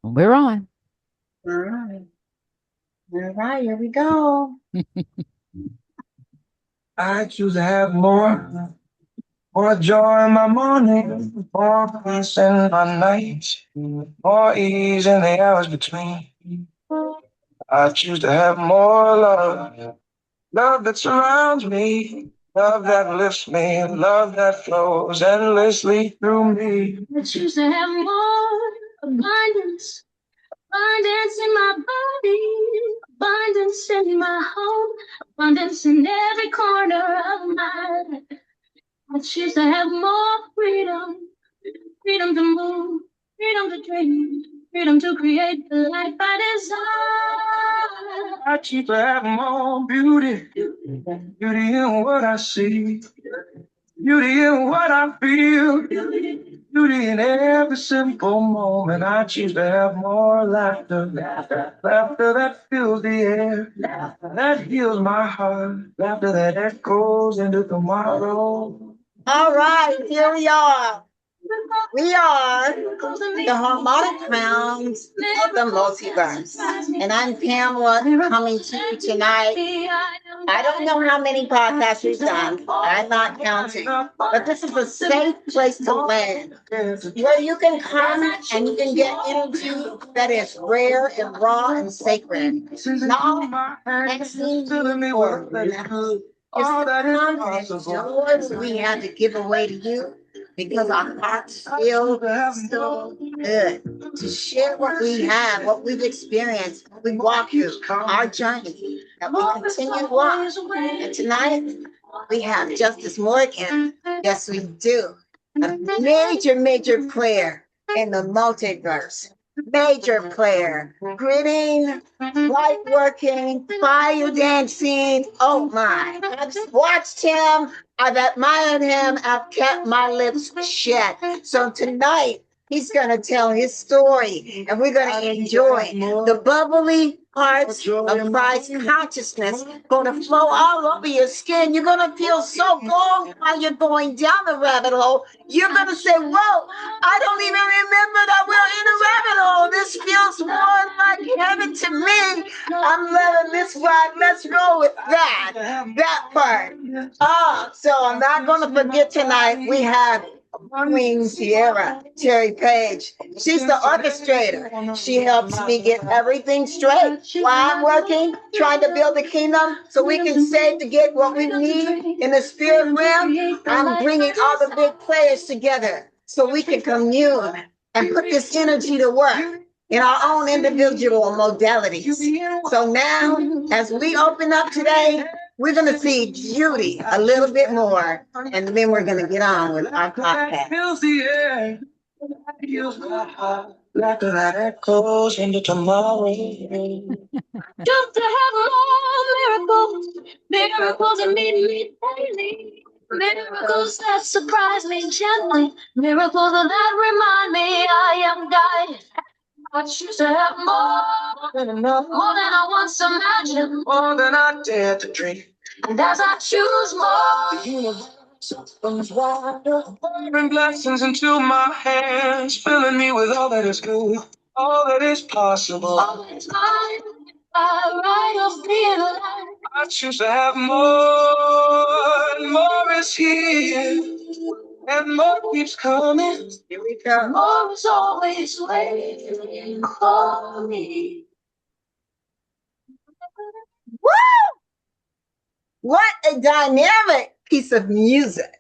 We're on. All right. All right, here we go. I choose to have more joy in my morning, more peace in my night, more ease in the hours between. I choose to have more love, love that surrounds me, love that lifts me, love that flows endlessly through me. I choose to have more abundance, abundance in my body, abundance in my home, abundance in every corner of my life. I choose to have more freedom, freedom to move, freedom to dream, freedom to create the life I desire. I choose to have more beauty, beauty in what I see, beauty in what I feel, beauty in every simple moment. I choose to have more laughter, laughter that fills the air, that heals my heart, laughter that echoes into tomorrow. All right, here we are. We are the harmonic crowns of the multiverse. And I'm Pamela coming to you tonight. I don't know how many podcasts we've done. I'm not counting. But this is a safe place to land where you can come and you can get energy that is rare and raw and sacred. Not asking you for nothing. Just come and enjoy what we have to give away to you because our hearts feel so good to share what we have, what we've experienced, what we walk through, our journey that we continue to walk. And tonight we have Justice Morgan. Yes, we do. A major player in the multiverse. Major player. Gritting, light working, fire dancing. Oh my. I've watched him. I've admired him. I've kept my lips shut. So tonight, he's going to tell his story and we're going to enjoy the bubbly parts of Christ consciousness going to flow all over your skin. You're going to feel so cold while you're going down the rabbit hole. You're going to say, whoa, I don't even remember that we're in a rabbit hole. This feels more like heaven to me. I'm loving this ride. Let's roll with that part. So I'm not going to forget tonight. We have Queen Sierra, Terry Page. She's the orchestrator. She helps me get everything straight while I'm working, trying to build a kingdom so we can save to get what we need in the spirit realm. I'm bringing all the big players together so we can commune and put this energy to work in our own individual modalities. So now, as we open up today, we're going to see Judy a little bit more, and then we're going to get on with our podcast. Laughter that echoes into tomorrow. Just to have more miracles, miracles that meet me daily. Miracles that surprise me gently, miracles that remind me I am guided. I choose to have more than enough, more than I once imagined, more than I dared to dream. And as I choose more, the universe comes wider, pouring blessings into my hands, filling me with all that is good, all that is possible. All that is mine, by right of being alive. I choose to have more, and more is here. And more keeps coming. Here we go. More is always waiting for me. Woo! What a dynamic piece of music.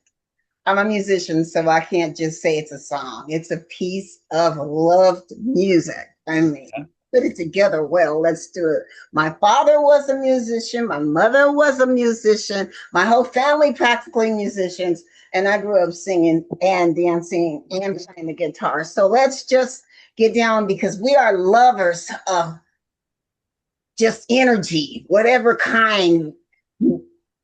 I'm a musician, so I can't just say it's a song. It's a piece of loved music. I mean, put it together well. Let's do it. My father was a musician. My mother was a musician. My whole family practically musicians. And I grew up singing and dancing and playing the guitar. So let's just get down because we are lovers of just energy, whatever kind,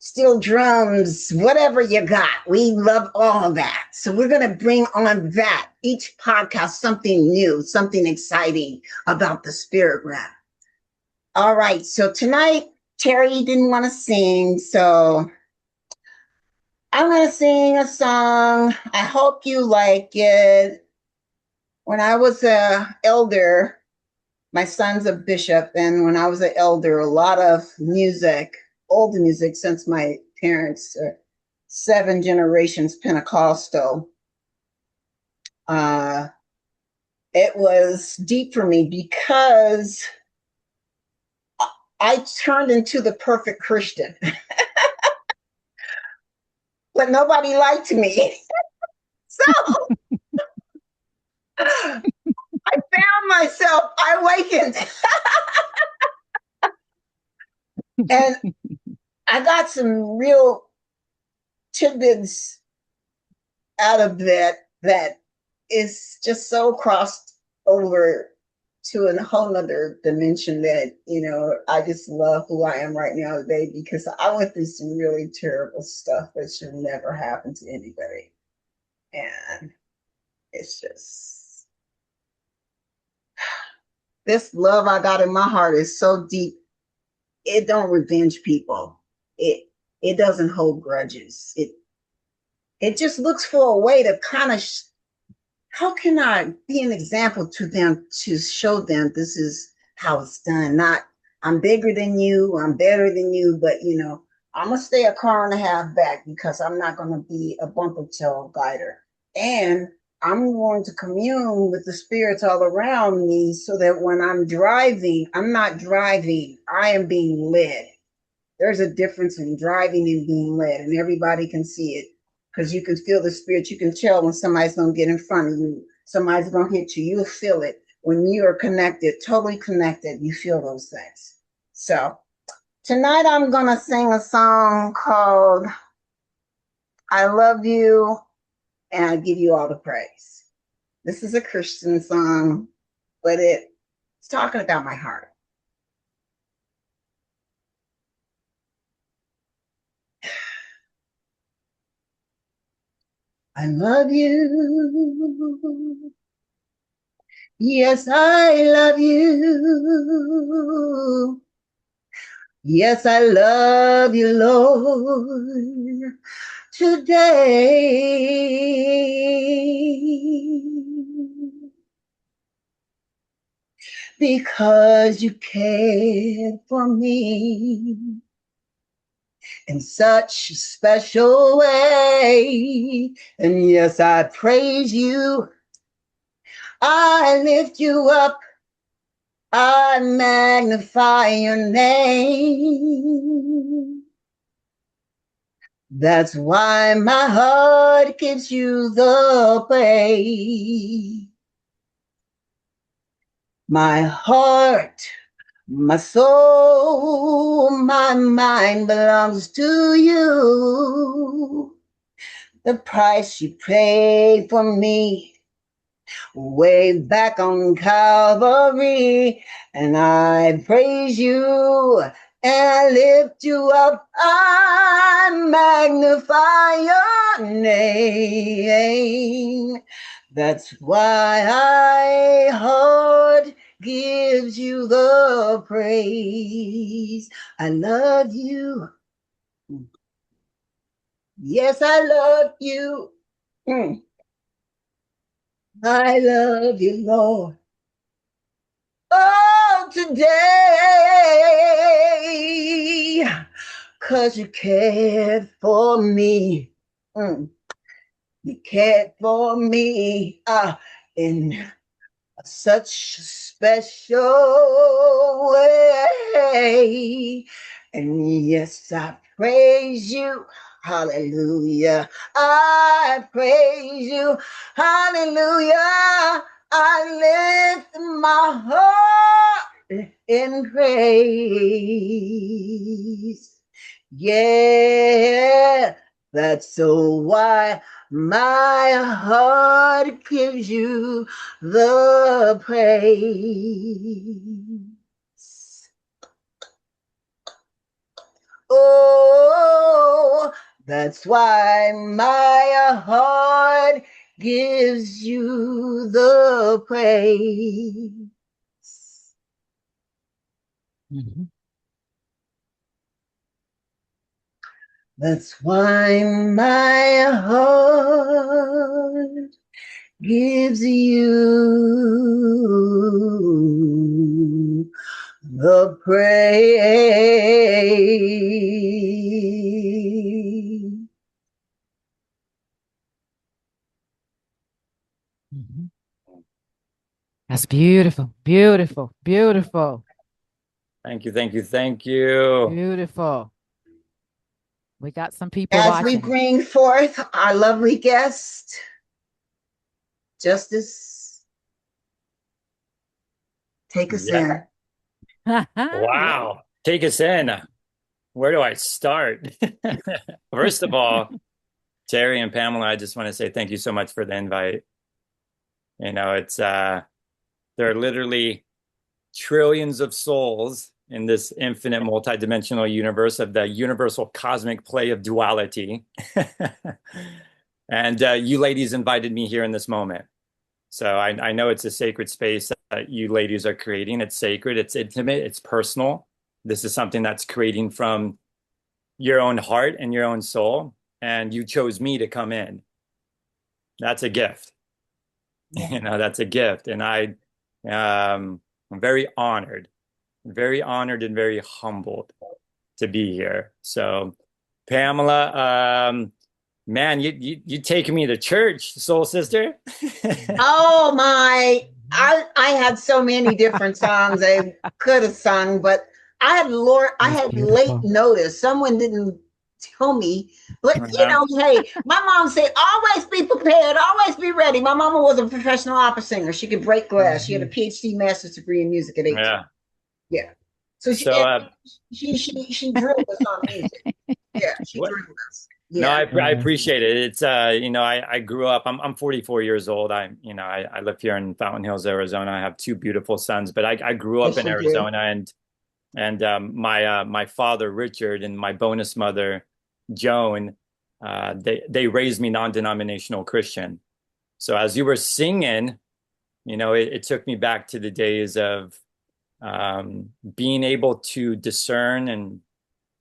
steel drums, whatever you got. We love all of that. So we're going to bring on that each podcast, something new, something exciting about the spirit realm. All right. So tonight, Terry didn't want to sing. So I'm going to sing a song. I hope you like it. When I was a elder, my son's a bishop, and when I was an elder, a lot of music, old music, since my parents are 7 generations Pentecostal, uh, it was deep for me because I turned into the perfect Christian, but nobody liked me. So I found myself, I awakened, and I got some real tidbits out of that is just so crossed over to a whole nother dimension that, I just love who I am right now today because I went through some really terrible stuff that should never happen to anybody. And it's just this love I got in my heart is so deep. It don't revenge people. It doesn't hold grudges. It just looks for a way to kind of how can I be an example to them to show them this is how it's done? Not I'm bigger than you, I'm better than you, but I'm gonna stay a car and a half back because I'm not gonna be a bumper tail guider. And I'm going to commune with the spirits all around me so that when I'm driving, I'm not driving, I am being led. There's a difference in driving and being led, and everybody can see it because you can feel the spirit. You can tell when somebody's going to get in front of you, somebody's going to hit you. You'll feel it when you are connected, totally connected. You feel those things. So tonight I'm going to sing a song called I Love You and I Give You All the Praise. This is a Christian song, but it's talking about my heart. I love you. Yes, I love you. Yes, I love you, Lord, today. Because you cared for me in such a special way. And yes, I praise you. I lift you up. I magnify your name. That's why my heart gives you the praise. My heart, my soul, my mind belongs to you. The price you paid for me way back on Calvary, and I praise you and I lift you up. I magnify your name. That's why I heart gives you the praise. I love you. Yes, I love you. I love you, Lord. Oh, today, 'cause you cared for me. Mm. You cared for me in such a special way. And yes, I praise you. Hallelujah. I praise you. Hallelujah. I lift my heart in praise. Yeah, that's so why my heart gives you the praise. Oh, that's why my heart gives you the praise. Mm-hmm. That's why my heart gives you the praise. Mhm. That's beautiful, beautiful, beautiful, Thank you, thank you, thank you. beautiful. We got some people As we watching. bring forth our lovely guest, Justice, take us in. Wow. Take us in. Where do I start? First of all, Terry and Pamela, I just want to say thank you so much for the invite. You know, it's there are literally trillions of souls in this infinite multidimensional universe of the universal cosmic play of duality. And you ladies invited me here in this moment. So I know it's a sacred space that you ladies are creating. It's sacred, it's intimate, it's personal. This is something that's creating from your own heart and your own soul. And you chose me to come in. That's a gift. Yeah. You know, that's a gift. And I'm very honored and very humbled to be here. So, Pamela, man, you taking me to church, soul sister. Oh my! I had so many different songs I could have sung, but I That's had late beautiful. notice. Someone didn't tell me, but hey, my mom said always be prepared, always be ready. My mama was a professional opera singer. She could break glass. She had a PhD, master's degree in music at 18. Yeah. Yeah. So So, she drilled us on music. Yeah, she what? drilled us. No, Yeah. I appreciate it. It's you know, I grew up. I'm 44 years old. I live here in Fountain Hills, Arizona. I have two beautiful sons, but I grew up Yes, in you do. Arizona, and my father Richard and my bonus mother Joan, they raised me non-denominational Christian. So as you were singing, you know, it took me back to the days of being able to discern and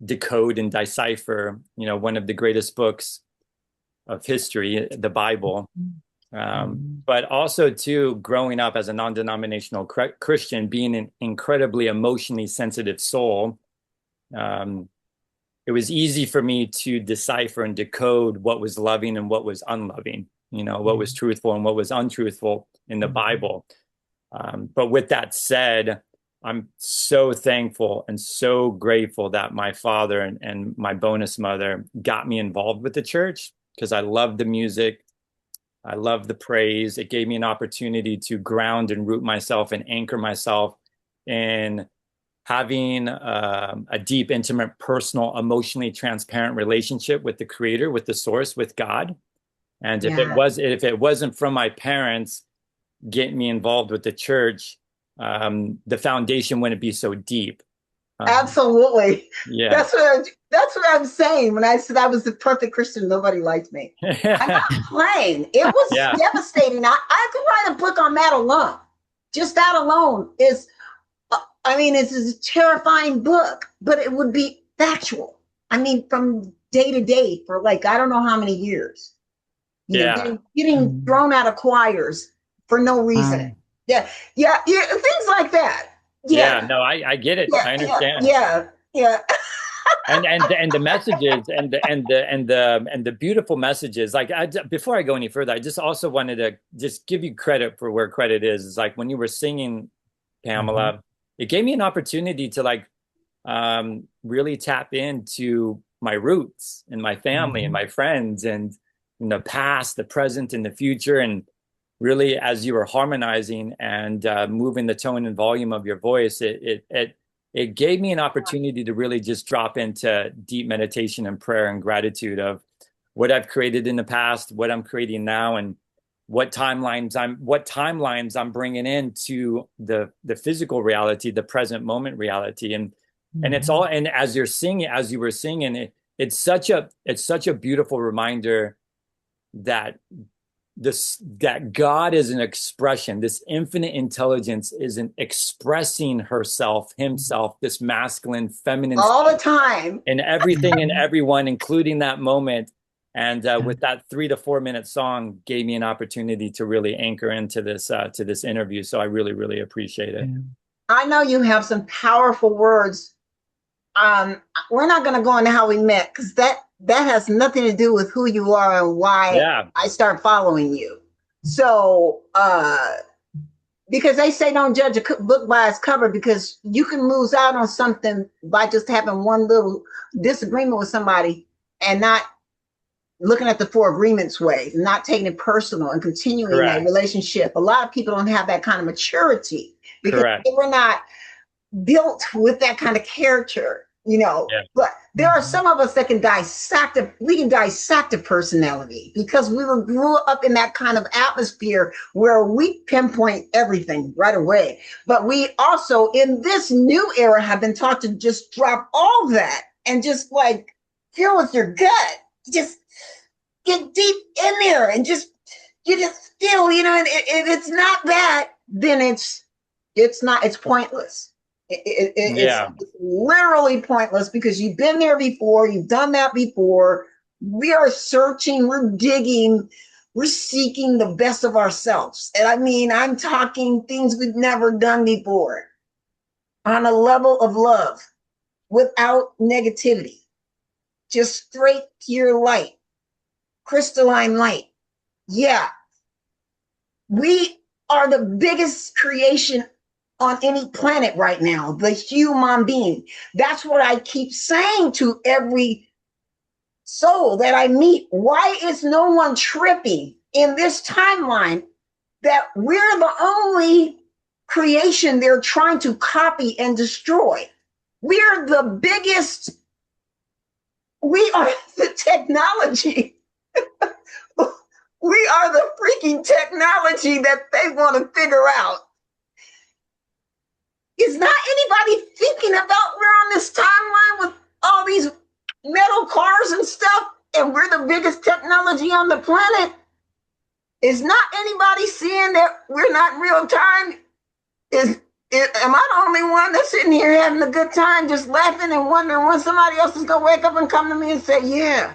decode and decipher, you know, one of the greatest books of history, the Bible. But also too, growing up as a non-denominational Christian, being an incredibly emotionally sensitive soul, um, it was easy for me to decipher and decode what was loving and what was unloving, you know, what was truthful and what was untruthful in the Bible. But with that said, I'm so thankful and so grateful that my father and my bonus mother got me involved with the church because I love the music. I love the praise. It gave me an opportunity to ground and root myself and anchor myself in having a deep, intimate, personal, emotionally transparent relationship with the creator, with the source, with God. And Yeah. if it wasn't from my parents getting me involved with the church, the foundation wouldn't be so deep. Absolutely. Yeah. That's what I'm saying. When I said I was the perfect Christian, nobody liked me. I'm not playing. It was Yeah. devastating. I could write a book on that alone. Just that alone is, I mean, it's a terrifying book, but it would be factual. I mean, from day to day for like, I don't know how many years, you know, Yeah. getting thrown out of choirs for no reason. Yeah. Yeah. Yeah. Things like that. Yeah. Yeah. No, I get it. Yeah. I Yeah. understand. Yeah. Yeah. And the messages and the beautiful messages, like before I go any further, I just also wanted to just give you credit for where credit is. It's like when you were singing, Pamela, it gave me an opportunity to like really tap into my roots and my family and my friends and in the past, the present, and the future. And really, as you were harmonizing and moving the tone and volume of your voice, it gave me an opportunity to really just drop into deep meditation and prayer and gratitude of what I've created in the past, what I'm creating now, and what timelines I'm bringing into the physical reality, the present moment reality, and it's all. And as you were singing, it's such a beautiful reminder that that God is an expression. This infinite intelligence is an expressing himself, this masculine, feminine All the time. in everything and everyone, including that moment. And with that 3 to 4 minute song, gave me an opportunity to really anchor into this interview. So I really, really appreciate it. I know you have some powerful words. We're not going to go into how we met because that has nothing to do with who you are and why Yeah, I start following you. So, because they say don't judge a book by its cover, because you can lose out on something by just having one little disagreement with somebody and not looking at the four agreements way, not taking it personal and continuing that correct, relationship. A lot of people don't have that kind of maturity because correct. they were not built with that kind of character, you know. Yeah, But there are some of us that can dissect it. We can dissect a personality because we were grew up in that kind of atmosphere where we pinpoint everything right away. But we also, in this new era, have been taught to just drop all that and just like feel with your gut. Just get deep in there and just you just feel, you know. And if it's not that, then it's not. It's pointless. It's yeah. literally pointless because you've been there before, you've done that before. We are searching, we're digging, we're seeking the best of ourselves. And I mean, I'm talking things we've never done before on a level of love without negativity, just straight, pure light, crystalline light. Yeah, we are the biggest creation on any planet right now, the human being. That's what I keep saying to every soul that I meet. Why is no one tripping in this timeline that we're the only creation they're trying to copy and destroy? We're the biggest, we are the technology. We are the freaking technology that they want to figure out. Is not anybody thinking about we're on this timeline with all these metal cars and stuff, and we're the biggest technology on the planet? Is not anybody seeing that we're not in real time? Am I the only one that's sitting here having a good time, just laughing and wondering when somebody else is gonna wake up and come to me and say, "Yeah,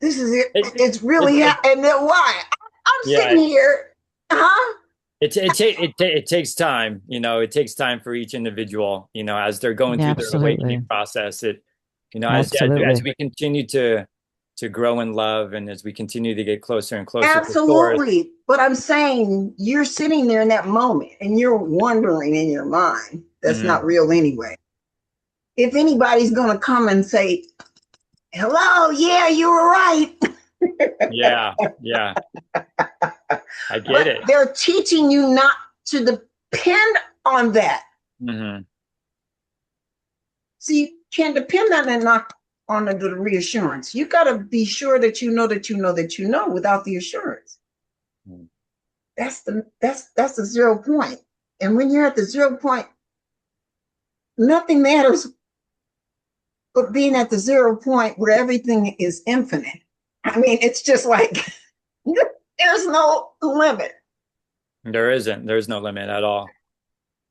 this is it. It, It's it, really it, and then why?" I'm yeah. sitting here, huh? It takes time, you know. It takes time for each individual, you know, as they're going Yeah, through their awakening absolutely. process. It, you know, as Absolutely. we continue to grow in love, and as we continue to get closer and closer to source. Absolutely. But I'm saying you're sitting there in that moment and you're wondering in your mind, that's Mhm. not real anyway. If anybody's going to come and say, hello, yeah, you were right. Yeah, yeah, I get But it. they're teaching you not to depend on that. Hmm. See, you can't depend on that, not on the reassurance. You got to be sure that you know that you know that you know without the assurance. That's the 0 point. And when you're at the 0 point, nothing matters but being at the 0 point where everything is infinite. I mean, it's just like there's no limit. There isn't. There's no limit at all.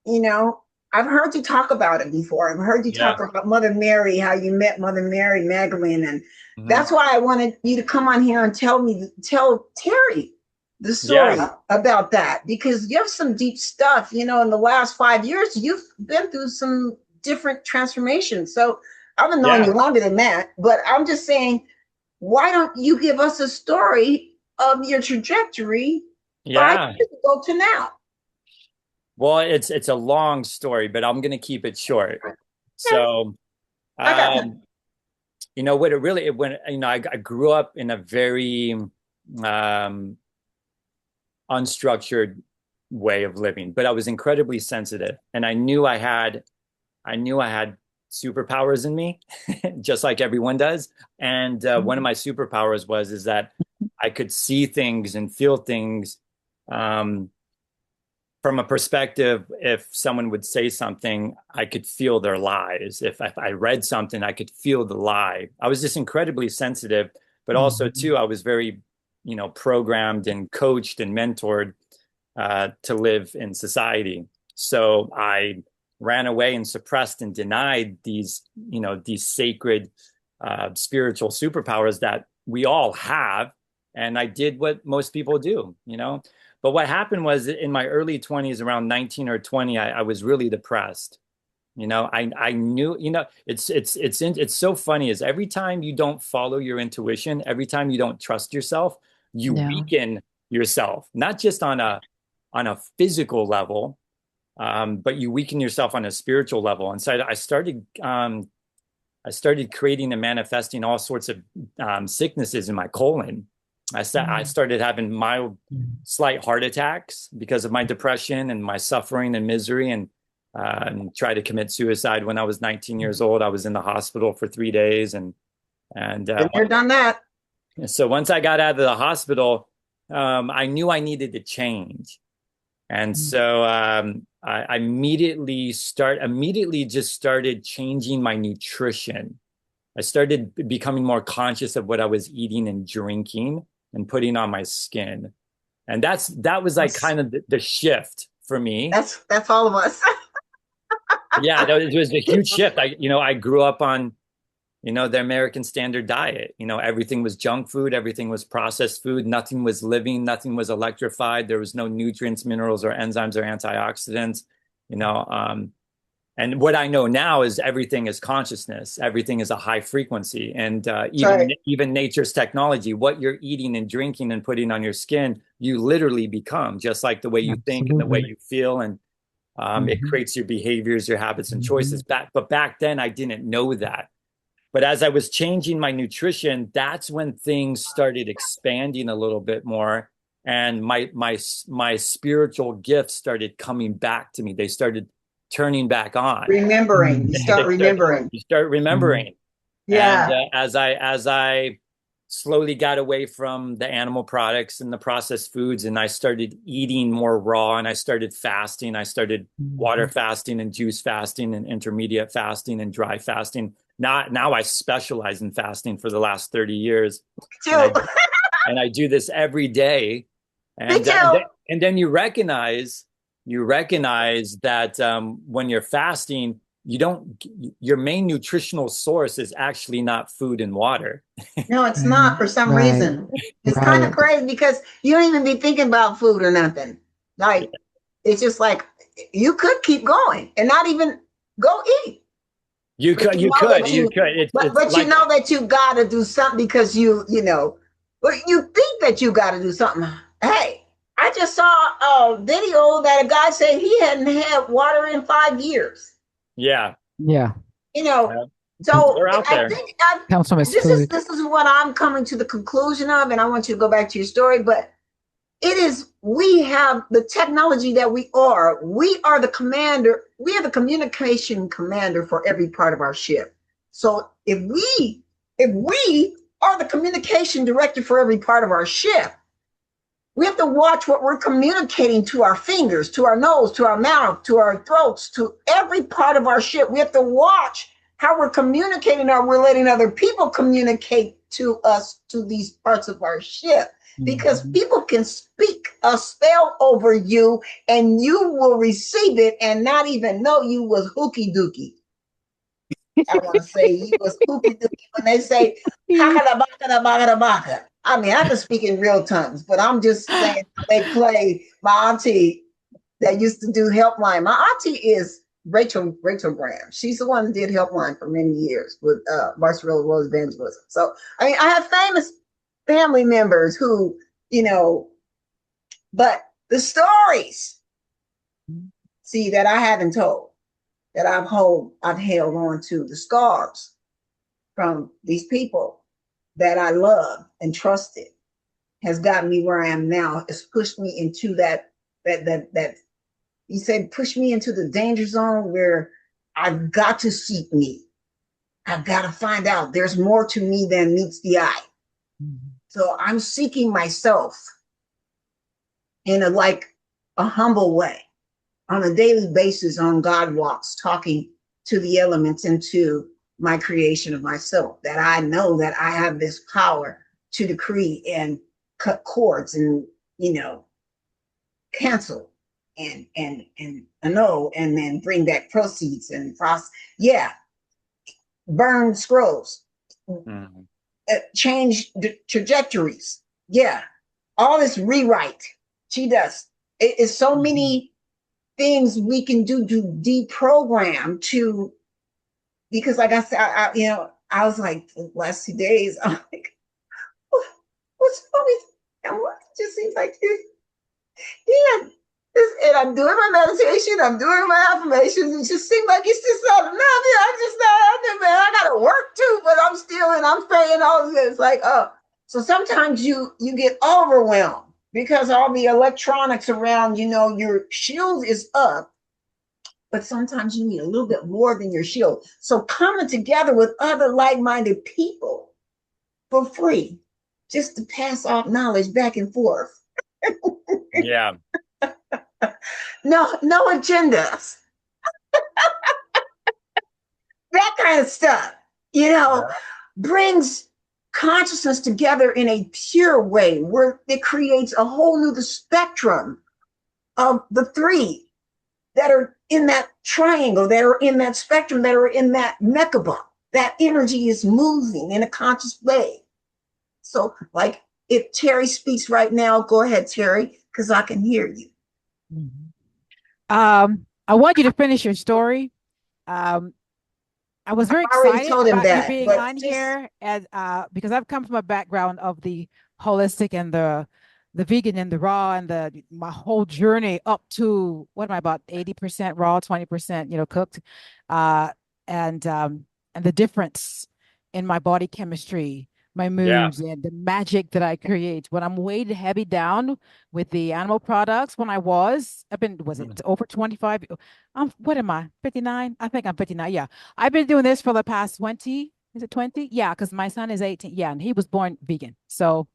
You know, I've heard you talk about it before. I've heard you Yeah. talk about Mother Mary, how you met Mother Mary Magdalene, and Hmm. that's why I wanted you to come on here and tell Terry the story Yeah. about that, because you have some deep stuff. You know, in the last 5 years, you've been through some different transformations. So I've been knowing Yeah. you longer than that, but I'm just saying, why don't you give us a story of your trajectory five Yeah. years ago to now? Well, it's a long story, but I'm gonna keep it short. Okay, So, I got time. um, you know what it really it when you know I grew up in a very unstructured way of living, but I was incredibly sensitive, and I knew I had superpowers in me, just like everyone does. And one of my superpowers was is that I could see things and feel things um, from a perspective. If someone would say something, I could feel their lies. If I read something, I could feel the lie. I was just incredibly sensitive, but also too, I was very, you know, programmed and coached and mentored to live in society. So I ran away and suppressed and denied these, you know, these sacred spiritual superpowers that we all have. And I did what most people do, you know. But what happened was in my early 20s, around 19 or 20, I was really depressed. I knew, it's so funny is every time you don't follow your intuition, every time you don't trust yourself, you Yeah. weaken yourself, not just on a physical level, but you weaken yourself on a spiritual level. And so I started creating and manifesting all sorts of sicknesses in my colon. I started having mild, slight heart attacks because of my depression and my suffering and misery, and tried to commit suicide when I was 19 years old. I was in the hospital for 3 days, and Been there, done that. so once I got out of the hospital, I knew I needed to change. And so I immediately just started changing my nutrition. I started becoming more conscious of what I was eating and drinking and putting on my skin. And that was like kind of the shift for me. That's all of us. Yeah, it was a huge shift. I grew up on, the American standard diet. Everything was junk food, everything was processed food, nothing was living, nothing was electrified. There was no nutrients, minerals, or enzymes or antioxidants. And what I know now is everything is consciousness, everything is a high frequency, and even nature's technology. What you're eating and drinking and putting on your skin, you literally become, just like the way you think and the way you feel, and it creates your behaviors, your habits, and choices. But back then, I didn't know that. But as I was changing my nutrition, that's when things started expanding a little bit more, and my spiritual gifts started coming back to me. They started turning back on. Remembering. You start remembering. You start remembering. Yeah. And as I slowly got away from the animal products and the processed foods, and I started eating more raw, and I started fasting. I started water fasting and juice fasting and intermediate fasting and dry fasting. Now I specialize in fasting for the last 30 years. And I do this every day. And then you recognize that when you're fasting, your main nutritional source is actually not food and water. No, it's not, for some reason. It's kind of crazy because you don't even be thinking about food or nothing. Like, it's just like you could keep going and not even go eat. You could. But you know that you got to do something because but you think that you got to do something. Hey, I just saw a video that a guy said he hadn't had water in 5 years. Yeah. Yeah. So they're out there. I think Comes from this is what I'm coming to the conclusion of, and I want you to go back to your story, but we have the technology that we are the commander, we are the communication commander for every part of our ship. So if we are the communication director for every part of our ship, we have to watch what we're communicating to our fingers, to our nose, to our mouth, to our throats, to every part of our ship. We have to watch how we're communicating, or we're letting other people communicate to us, to these parts of our ship. Because people can speak a spell over you and you will receive it and not even know you was hooky dookie. I want to say you was hooky dookie when they say baka. I mean, I can speak in real tongues, but I'm just saying they play my auntie that used to do Helpline. My auntie is Rachel Graham. She's the one that did Helpline for many years with Barcelona Rose Evangelism. So, I mean, I have famous family members who, but the stories, see, that I haven't told, that I've held on to, the scars from these people that I love and trusted, has gotten me where I am now. It's pushed me into that you said, push me into the danger zone where I've got to seek me. I've got to find out there's more to me than meets the eye. So I'm seeking myself in a humble way, on a daily basis, on God walks, talking to the elements and to my creation of myself, that I know that I have this power to decree and cut cords and, cancel and annul, and then bring back proceeds and burn scrolls. Change the trajectories. Yeah. All this rewrite She does. It is so many things we can do to deprogram to, because like I said, I was like the last 2 days, I'm like, what's wrong with, and what it just seems like yeah. And I'm doing my meditation, I'm doing my affirmations. It just seems like it's just not enough. I'm just not out there, man. I gotta work too, but I'm still and I'm praying all this. It's like, oh. So sometimes you get overwhelmed because all the electronics around, your shield is up, but sometimes you need a little bit more than your shield. So coming together with other like-minded people for free, just to pass off knowledge back and forth. Yeah. No agendas. That kind of stuff, brings consciousness together in a pure way where it creates a whole new spectrum of the three that are in that triangle, that are in that spectrum, that are in that Merkaba. That energy is moving in a conscious way. So, like, if Terry speaks right now, go ahead, Terry, because I can hear you. I want you to finish your story. I was very excited about you being on here, and because I've come from a background of the holistic and the vegan and the raw and my whole journey up to what am I, about 80% raw, 20% cooked, and the difference in my body chemistry, my moods, and the magic that I create when I'm weighed heavy down with the animal products. I've been, was it over 25? What am I, 59? I think I'm 59. Yeah. I've been doing this for the past 20. Is it 20? Yeah, because my son is 18. Yeah, and he was born vegan. So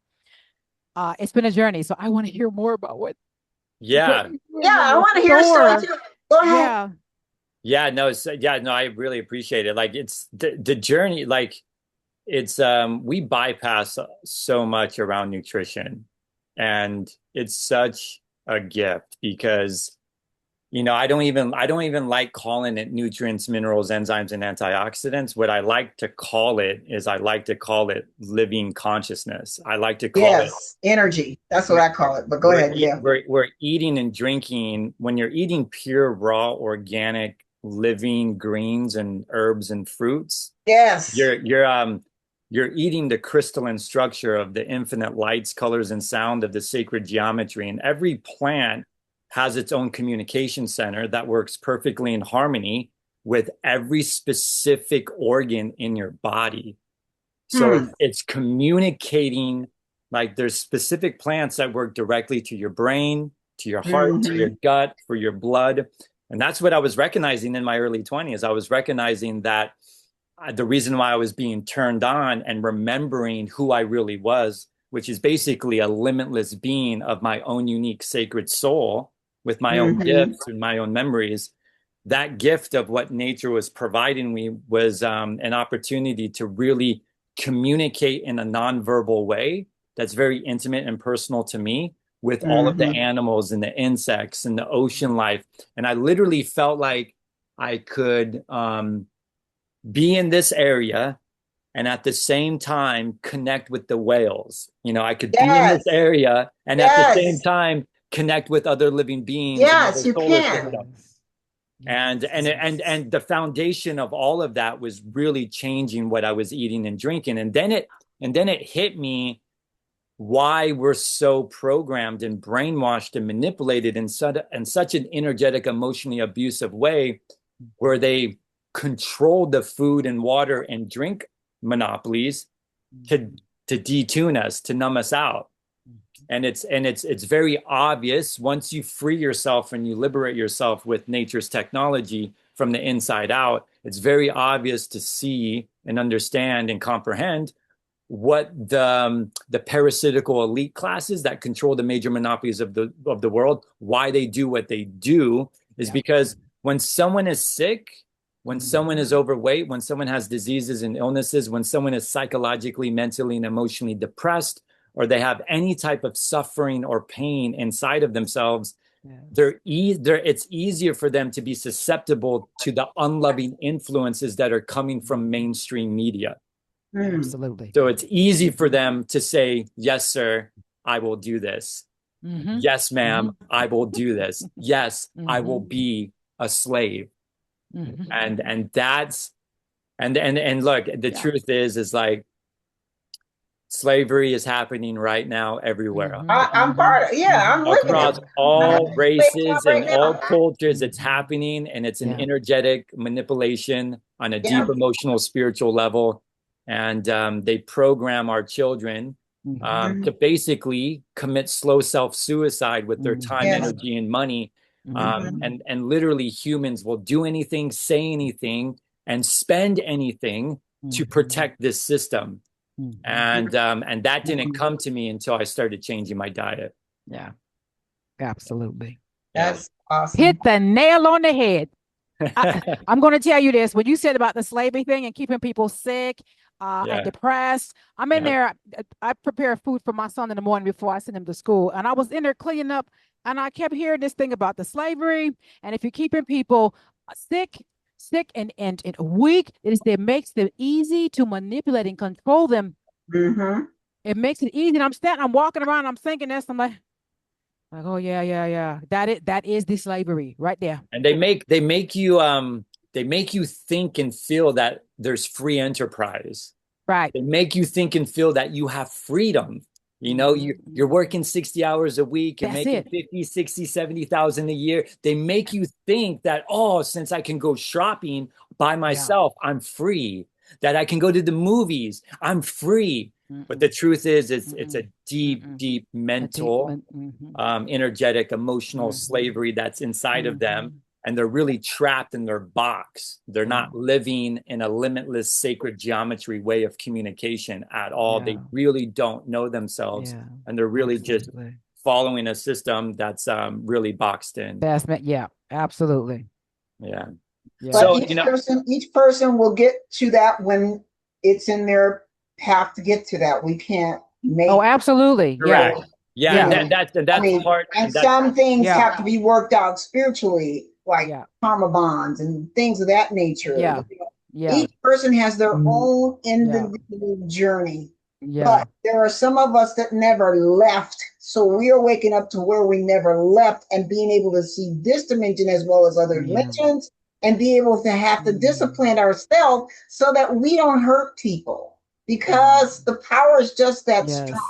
it's been a journey. So I want to hear more about what. Yeah. I want to hear a story too. Go ahead. Yeah. No, I really appreciate it. Like, it's the journey, like, it's we bypass so much around nutrition, and it's such a gift because I don't even like calling it nutrients, minerals, enzymes, and antioxidants. What I like to call it is living consciousness. I like to call it energy. That's what I call it. But go ahead. Yeah. We're eating and drinking. When you're eating pure, raw, organic, living greens and herbs and fruits. Yes. You're eating the crystalline structure of the infinite lights, colors, and sound of the sacred geometry. And every plant has its own communication center that works perfectly in harmony with every specific organ in your body. So it's communicating, like, there's specific plants that work directly to your brain, to your heart, to your gut, for your blood. And that's what I was recognizing in my early 20s. I was recognizing that the reason why I was being turned on and remembering who I really was, which is basically a limitless being of my own unique sacred soul with my own gifts and my own memories. That gift of what nature was providing me was an opportunity to really communicate in a nonverbal way that's very intimate and personal to me with all of the animals and the insects and the ocean life. And I literally felt like I could be in this area and at the same time connect with the whales. I could be in this area and at the same time connect with other living beings. Yes, you can. And the foundation of all of that was really changing what I was eating and drinking. And then it hit me why we're so programmed and brainwashed and manipulated in such an energetic, emotionally abusive way, where they control the food and water and drink monopolies to detune us, to numb us out. And it's very obvious once you free yourself and you liberate yourself with nature's technology from the inside out. It's very obvious to see and understand and comprehend what the parasitical elite classes that control the major monopolies of the world, why they do what they do, is because when someone is sick, when someone is overweight, when someone has diseases and illnesses, when someone is psychologically, mentally, and emotionally depressed, or they have any type of suffering or pain inside of themselves, it's easier for them to be susceptible to the unloving influences that are coming from mainstream media. Absolutely. So it's easy for them to say, yes, sir, I will do this. Yes, ma'am, I will do this. Yes, I will be a slave. And that's and look, the truth is like slavery is happening right now everywhere. I'm part of, I'm living Across it. all races Right and all now. cultures, it's happening, and it's an energetic manipulation on a deep emotional, spiritual level. And they program our children to basically commit slow self-suicide with their time, energy, and money. And literally humans will do anything, say anything, and spend anything to protect this system. And that didn't come to me until I started changing my diet. Yeah, absolutely. That's awesome. Hit the nail on the head. I'm going to tell you this. When you said about the slavery thing and keeping people sick and depressed, I'm in there. I prepare food for my son in the morning before I send him to school. And I was in there cleaning up, and I kept hearing this thing about the slavery. And if you're keeping people sick and weak, it makes them easy to manipulate and control them. It makes it easy. And I'm walking around, I'm thinking this, I'm like, oh yeah. That is the slavery right there. And they make you think and feel that there's free enterprise. Right. They make you think and feel that you have freedom. You know, you're working 60 hours a week, you're making 50, 60, 70,000 a year. They make you think that, oh, since I can go shopping by myself, I'm free. That I can go to the movies, I'm free. But the truth is, it's a deep mental, energetic, emotional slavery that's inside of them. And they're really trapped in their box. They're not living in a limitless sacred geometry way of communication at all. They really don't know themselves. And they're really just following a system that's really boxed in. Absolutely. Yeah. But so, each person will get to that when it's in their path to get to that. We can't make. Oh, absolutely. Correct. That's part. And some things have to be worked out spiritually, like karma bonds and things of that nature. Each person has their own individual journey. But there are some of us that never left. So we are waking up to where we never left and being able to see this dimension as well as other dimensions. And be able to have to discipline ourselves so that we don't hurt people, because the power is just that strong.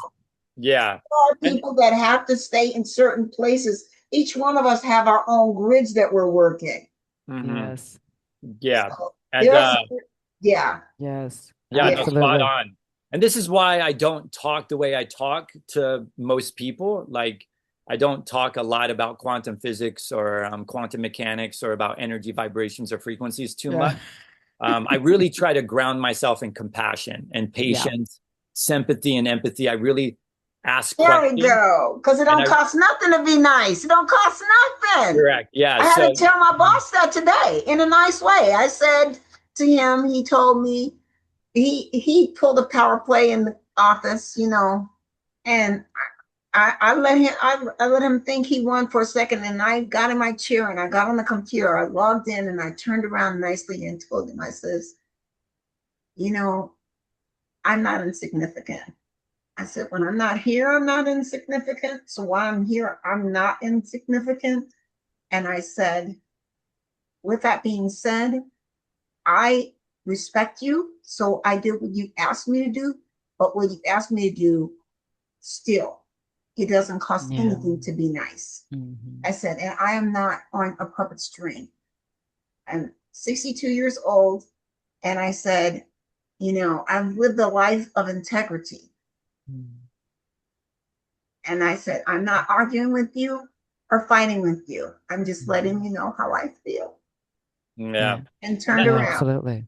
Yeah. There are people that have to stay in certain places. Each one of us have our own grids that we're working. Yes. Yeah. So and, yes. That's spot on. And this is why I don't talk the way I talk to most people. Like, I don't talk a lot about quantum physics or quantum mechanics or about energy vibrations or frequencies too much. I really try to ground myself in compassion and patience, sympathy and empathy. I really ask questions. There we go. Because it don't cost nothing to be nice. It don't cost nothing. Correct. Yeah. I had to tell my boss that today in a nice way. I said to him, he told me, he pulled a power play in the office, and I let him think he won for a second, and I got in my chair and I got on the computer. I logged in and I turned around nicely and told him, I says, I'm not insignificant. I said, when I'm not here, I'm not insignificant. So while I'm here, I'm not insignificant. And I said, with that being said, I respect you. So I did what you asked me to do, but what you asked me to do, still, it doesn't cost anything to be nice. I said, and I am not on a puppet string. I'm 62 years old. And I said, I've lived a life of integrity. And I said, I'm not arguing with you or fighting with you. I'm just letting you know how I feel. Yeah. And turned around. Absolutely.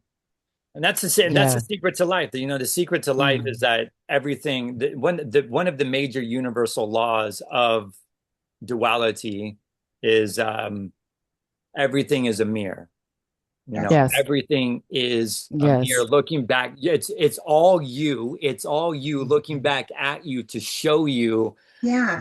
And that's the secret to life. The secret to life is that everything, one of the major universal laws of duality is everything is a mirror. Everything is a mirror looking back. It's all you. It's all you looking back at you to show you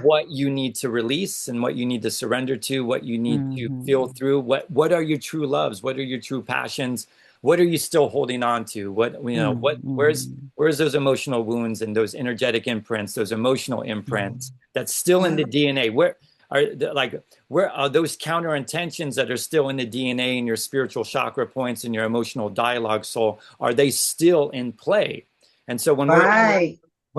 what you need to release and what you need to surrender to, what you need to feel through. What are your true loves? What are your true passions? What are you still holding on to? Where's those emotional wounds and those energetic imprints, those emotional imprints that's still in the DNA. Where are those counter intentions that are still in the DNA in your spiritual chakra points and your emotional dialogue soul? Are they still in play? And so when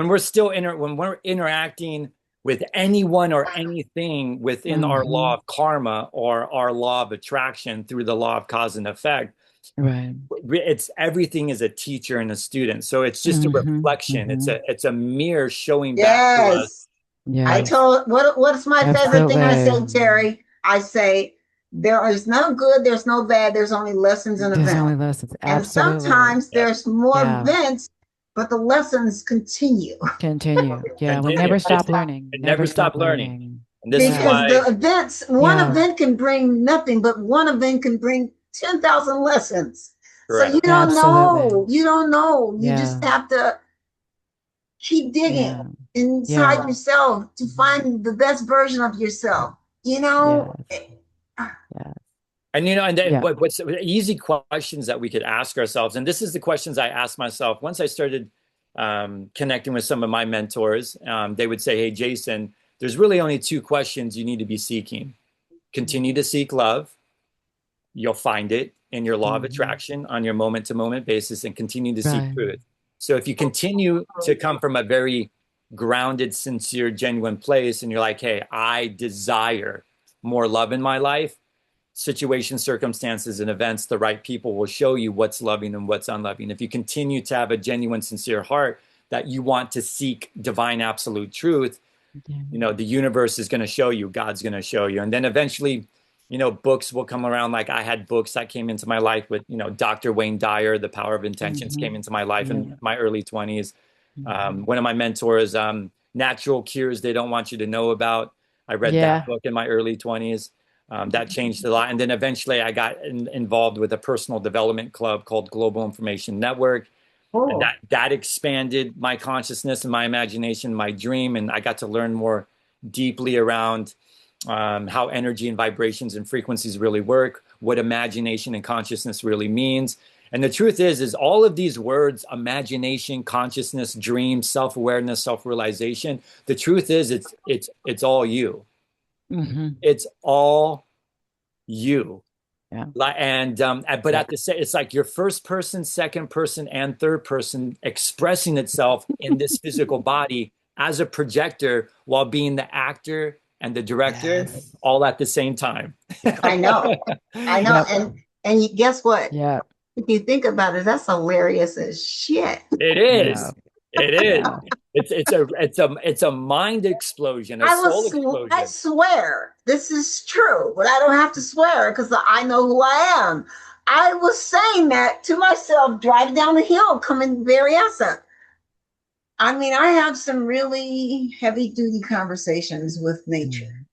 we're interacting with anyone or anything within our law of karma or our law of attraction through the law of cause and effect, right, it's everything is a teacher and a student. So it's just a reflection. It's a mirror showing back to us. yes. I told what's my favorite thing I say, Terry? I say there is no good, there's no bad, there's only lessons and events. There's only lessons. And sometimes there's more events, but the lessons continue. Yeah, we never stop learning. Never stop learning. And this because is why the events, one event can bring nothing, but one event can bring 10,000 lessons. Correct. So you don't know. You don't know. You just have to keep digging inside yourself to find the best version of yourself. You know? And what's easy questions that we could ask ourselves, and this is the questions I asked myself once I started connecting with some of my mentors. They would say, "Hey, Jason, there's really only two questions you need to be seeking. Continue to seek love. You'll find it in your law of attraction on your moment-to-moment basis, and continue to seek truth. So if you continue to come from a very grounded, sincere, genuine place, and you're like, hey, I desire more love in my life, situations, circumstances, and events, the right people will show you what's loving and what's unloving. If you continue to have a genuine, sincere heart that you want to seek divine absolute truth, the universe is going to show you, God's going to show you. And then eventually, books will come around. Like I had books that came into my life with, Dr. Wayne Dyer, The Power of Intentions came into my life in my early 20s. One of my mentors, Natural Cures They Don't Want You to Know About. I read that book in my early 20s. That changed a lot. And then eventually I got involved with a personal development club called Global Information Network. And that expanded my consciousness and my imagination, my dream. And I got to learn more deeply around how energy and vibrations and frequencies really work, what imagination and consciousness really means. And the truth is all of these words, imagination, consciousness, dream, self-awareness, self-realization, the truth is it's all you. It's all you. And but at the same, it's like your first person, second person, and third person expressing itself in this physical body as a projector while being the actor and the director all at the same time. I know. And guess what? Yeah. If you think about it, that's hilarious as shit. It is. It is. It's a mind explosion, soul explosion. I swear this is true, but I don't have to swear because I know who I am. I was saying that to myself driving down the hill coming to Berryessa. I mean, I have some really heavy duty conversations with nature.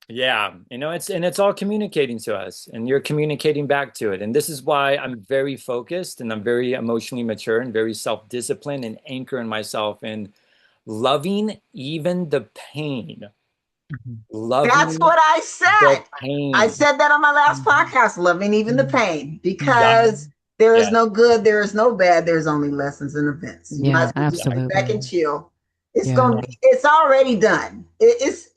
Yeah, it's all communicating to us, and you're communicating back to it. And this is why I'm very focused, and I'm very emotionally mature, and very self-disciplined, and anchoring myself in loving even the pain. That's what I said. I said that on my last podcast, loving even the pain, because there is no good, there is no bad, there's only lessons and events. You might absolutely just back and chill. It's already done. It's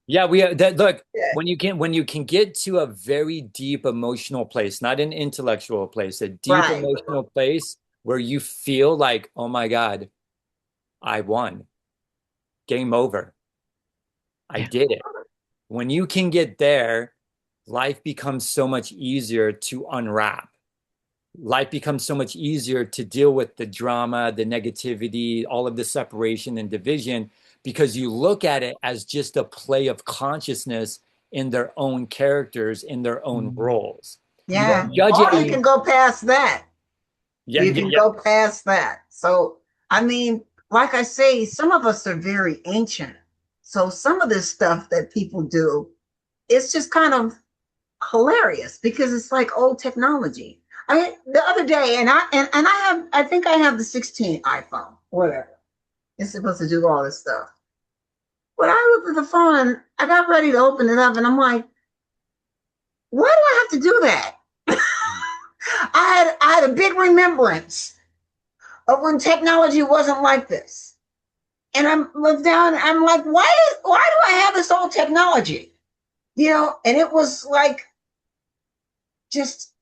Yeah, look, when you can get to a very deep emotional place, not an intellectual place, a deep emotional place where you feel like, oh my God, I won. Game over. I did it. When you can get there, life becomes so much easier to unwrap. Life becomes so much easier to deal with the drama, the negativity, all of the separation and division, because you look at it as just a play of consciousness in their own characters, in their own roles. Yeah. You can go past that. Yeah, you can go past that. So, I mean, like I say, some of us are very ancient. So some of this stuff that people do, it's just kind of hilarious because it's like old technology. I mean, the other day, I think I have the 16 iPhone, whatever. It's supposed to do all this stuff. But I looked at the phone and I got ready to open it up and I'm like, why do I have to do that? I had a big remembrance of when technology wasn't like this. And I'm looked down, I'm like, why do I have this old technology? And it was like, just,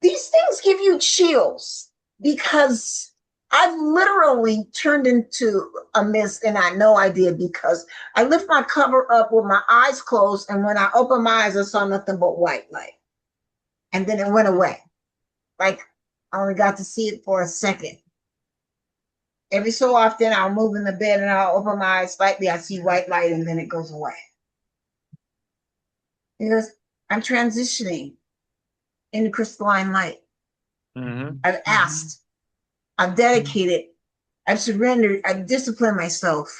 these things give you chills, because I've literally turned into a mist, and I know I did, because I lift my cover up with my eyes closed, and when I opened my eyes, I saw nothing but white light. And then it went away. Like, I only got to see it for a second. Every so often, I'll move in the bed and I'll open my eyes slightly. I see white light, and then it goes away. Because I'm transitioning into crystalline light. Mm-hmm. I've asked, I've dedicated, I've surrendered, I've disciplined myself.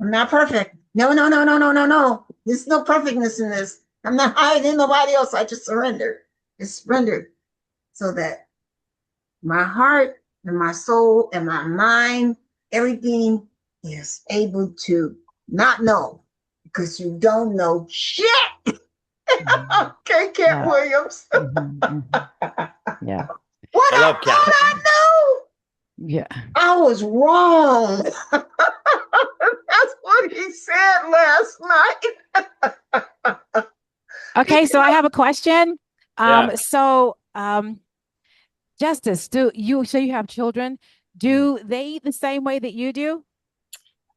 I'm not perfect. No. There's no perfectness in this. I'm not higher than nobody else. I just surrendered. Just surrendered, so that my heart and my soul and my mind, everything is able to not know, because you don't know shit. Okay, Cat Williams. Yeah. What I thought I knew. Yeah. I was wrong. That's what he said last night. Okay, so I have a question. Justice, do you have children? Do they eat the same way that you do?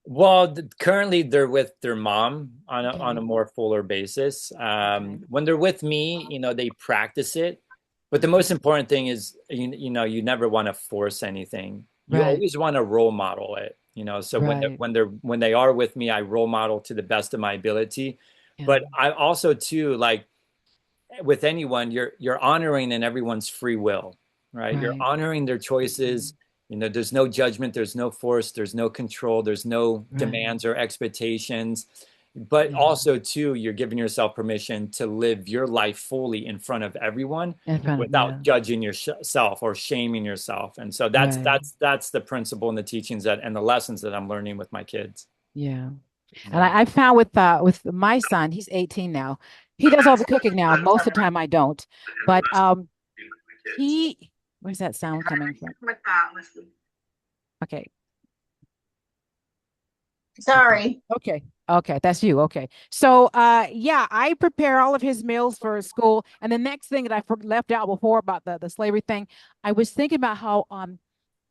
Well, currently they're with their mom on a more fuller basis. When they're with me, they practice it. But the most important thing is, you never want to force anything. You always want to role model it. So when they are with me, I role model to the best of my ability. Yeah. But I also too, like with anyone, you're honoring in everyone's free will, right? You're honoring their choices. There's no judgment, there's no force, there's no control, there's no demands or expectations. But also too, you're giving yourself permission to live your life fully in front of everyone without judging yourself or shaming yourself. And so that's the principle and the teachings and the lessons that I'm learning with my kids. Yeah. And I found with my son, he's 18 now. He does all the cooking now. Most of the time I don't. But where's that sound coming from? Okay. Sorry. Okay, that's you. Okay. So I prepare all of his meals for school. And the next thing that I left out before about the slavery thing, I was thinking about how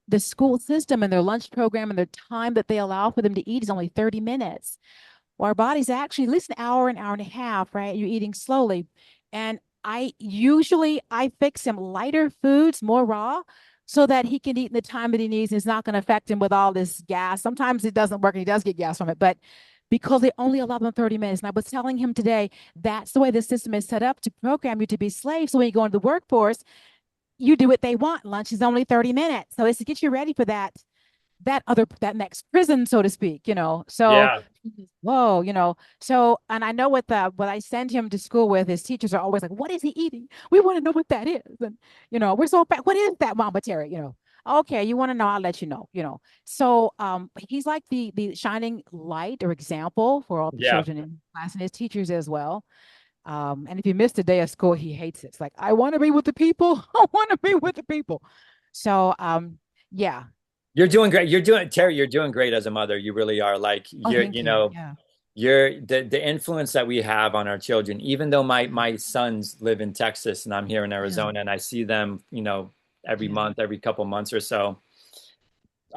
the school system and their lunch program and their time that they allow for them to eat is only 30 minutes. Well, our body's actually at least an hour and a half, right? You're eating slowly. And I fix him lighter foods, more raw, so that he can eat in the time that he needs. And it's not going to affect him with all this gas. Sometimes it doesn't work and he does get gas from it, but because they only allow them 30 minutes. And I was telling him today, that's the way the system is set up to program you to be slaves. So when you go into the workforce, you do what they want. Lunch is only 30 minutes. So it's to get you ready for that next prison, so to speak, so whoa, so, and I know what I send him to school with, his teachers are always like, what is he eating? We want to know what that is. And we're so bad. What is that, Mama Terry? Okay, you want to know, I'll let you know. So he's like the shining light or example for all the children in class and his teachers as well. And if you missed a day of school, he hates it. It's like, I want to be with the people. I want to be with the people. So yeah. You're doing great. Terry, you're doing great as a mother. You really are. Like you're the influence that we have on our children, even though my sons live in Texas and I'm here in Arizona and I see them, every month, every couple months or so.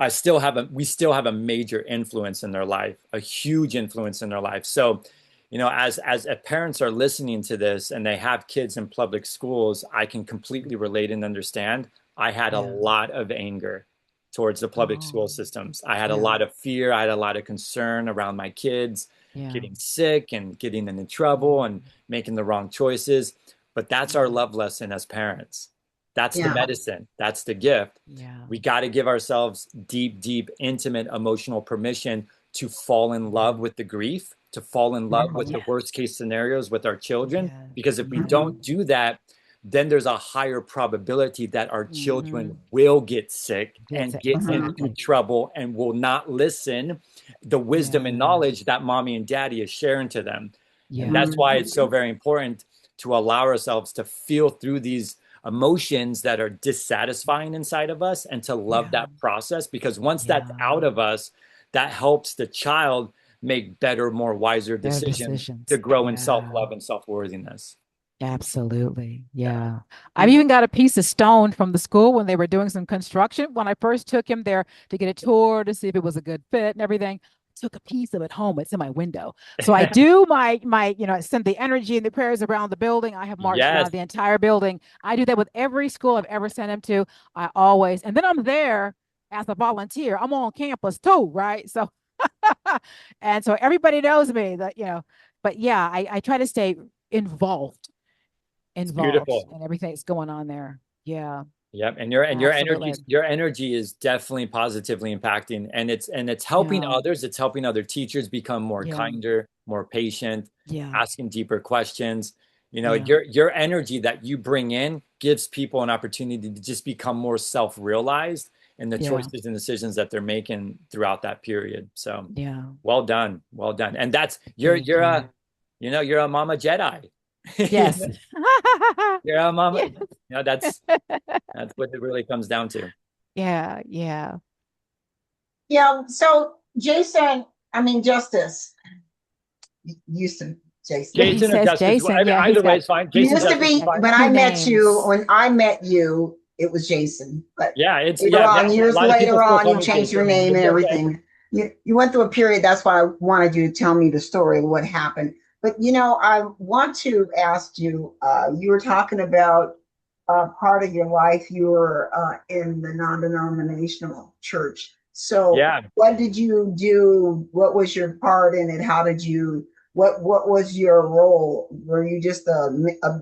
We still have a major influence in their life, a huge influence in their life. So, as parents are listening to this and they have kids in public schools, I can completely relate and understand. I had a lot of anger towards the public school systems. I had a lot of fear. I had a lot of concern around my kids getting sick and getting into trouble and making the wrong choices. But that's our love lesson as parents. That's the medicine. That's the gift. We got to give ourselves deep, deep, intimate, emotional permission to fall in love with the grief, to fall in love with the worst case scenarios with our children. Because if we don't do that, then there's a higher probability that our children will get sick and get into trouble and will not listen the wisdom and knowledge that mommy and daddy is sharing to them. And that's why it's so very important to allow ourselves to feel through these emotions that are dissatisfying inside of us and to love that process, because once that's out of us, that helps the child make better, more wiser decisions to grow in self-love and self-worthiness. Absolutely. Yeah. Yeah. I've even got a piece of stone from the school when they were doing some construction. When I first took him there to get a tour to see if it was a good fit and everything, I took a piece of it home. It's in my window. So I do my, I send the energy and the prayers around the building. I have marched Yes. around the entire building. I do that with every school I've ever sent him to. I always, and then I'm there as a volunteer. I'm on campus too, right? So, and so everybody knows me but yeah, I try to stay involved Beautiful. and everything that's going on there. Yeah. Yep. And your energy is definitely positively impacting, and it's helping others. It's helping other teachers become more kinder, more patient, asking deeper questions. Your energy that you bring in gives people an opportunity to just become more self-realized in the choices and decisions that they're making throughout that period. So well done. Well done. And that's you're a mama Jedi. Yes. You're a mama. That's what it really comes down to. Yeah. Yeah. Yeah. So Justice used to Jason. Jason or Justice. Jason. Yeah, either way is fine. Jason used to be when I met you, it was Jason. But years later on, you changed your name and everything. You went through a period. That's why I wanted you to tell me the story of what happened. But I want to ask you. You were talking about part of your life. You were in the non-denominational church. So what did you do? What was your part in it? How did you? What was your role? Were you just a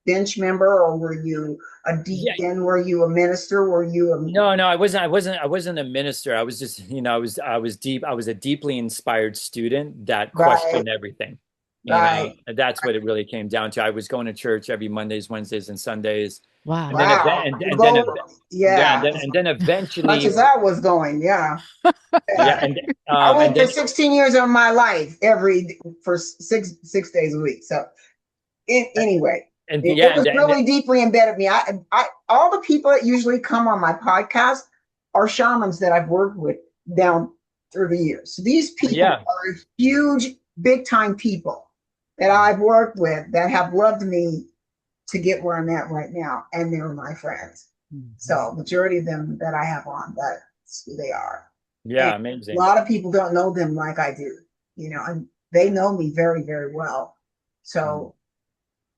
bench member, or were you a deacon? Were you a minister? Were you No, I wasn't a minister. I was just, I was a deeply inspired student that questioned everything. That's what it really came down to. I was going to church every Mondays, Wednesdays, and Sundays. Wow. And then eventually, much as I was going, I went for 16 years of my life for six days a week. So anyway, it was really deeply embedded in me. I all the people that usually come on my podcast are shamans that I've worked with down through the years. So these people are huge, big time people that I've worked with that have loved me to get where I'm at right now, and they're my friends. So majority of them that I have on, that's who they are. Yeah, and amazing. A lot of people don't know them like I do, and they know me very, very well. So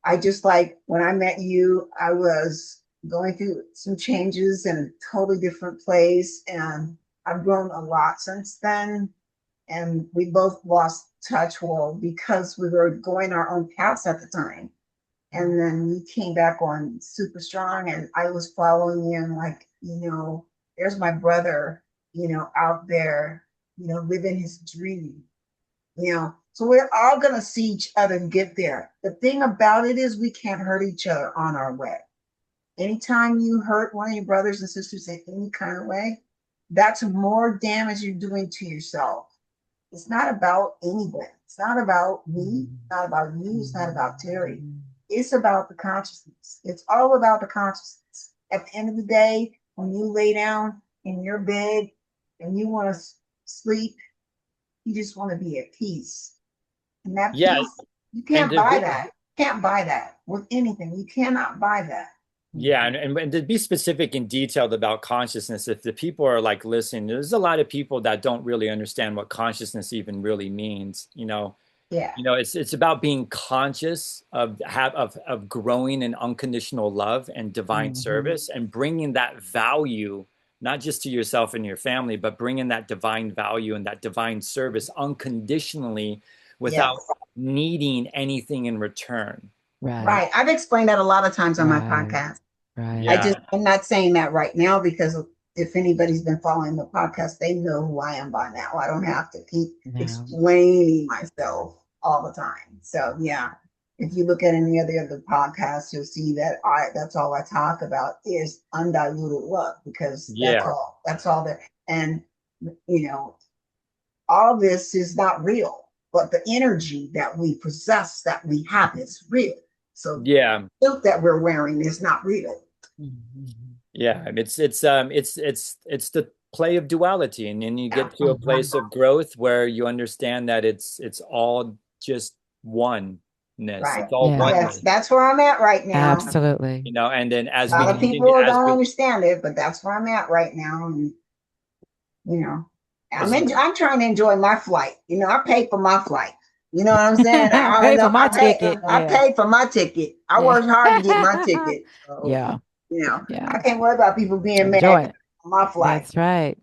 I just when I met you, I was going through some changes in a totally different place, and I've grown a lot since then. And we both lost touch because we were going our own paths at the time. And then you came back on super strong, and I was following you, there's my brother, out there, living his dream, So we're all going to see each other and get there. The thing about it is we can't hurt each other on our way. Anytime you hurt one of your brothers and sisters in any kind of way, that's more damage you're doing to yourself. It's not about anybody. It's not about me. It's not about you. It's not about Terry. It's about the consciousness. It's all about the consciousness. At the end of the day, when you lay down in your bed and you want to sleep, you just want to be at peace. And that peace, you can't buy that. You can't buy that with anything. You cannot buy that. Yeah, and to be specific and detailed about consciousness, if the people are listening, there's a lot of people that don't really understand what consciousness even really means. It's about being conscious of growing in unconditional love and divine service, and bringing that value not just to yourself and your family, but bringing that divine value and that divine service unconditionally without needing anything in return. Right. I've explained that a lot of times on my podcast. Right. I'm not saying that right now because if anybody's been following the podcast, they know who I am by now. I don't have to keep explaining myself all the time. So if you look at any of the other podcasts, you'll see that that's all I talk about is undiluted love, because that's all there. And all this is not real, but the energy that we possess, that we have, is real. So the suit that we're wearing is not real. Yeah, it's the play of duality, and then you get to a place of growth where you understand that it's all just oneness. Right. It's all oneness. Yes, that's where I'm at right now. Absolutely. You know, and then as a lot of people don't understand it, but that's where I'm at right now. And you know, I'm trying to enjoy my flight. You know, I paid for my flight. You know what I'm saying? I paid for my ticket. I paid for my ticket. I worked hard to get my ticket. So, yeah. You know, I can't worry about people being mad at my flight. That's right.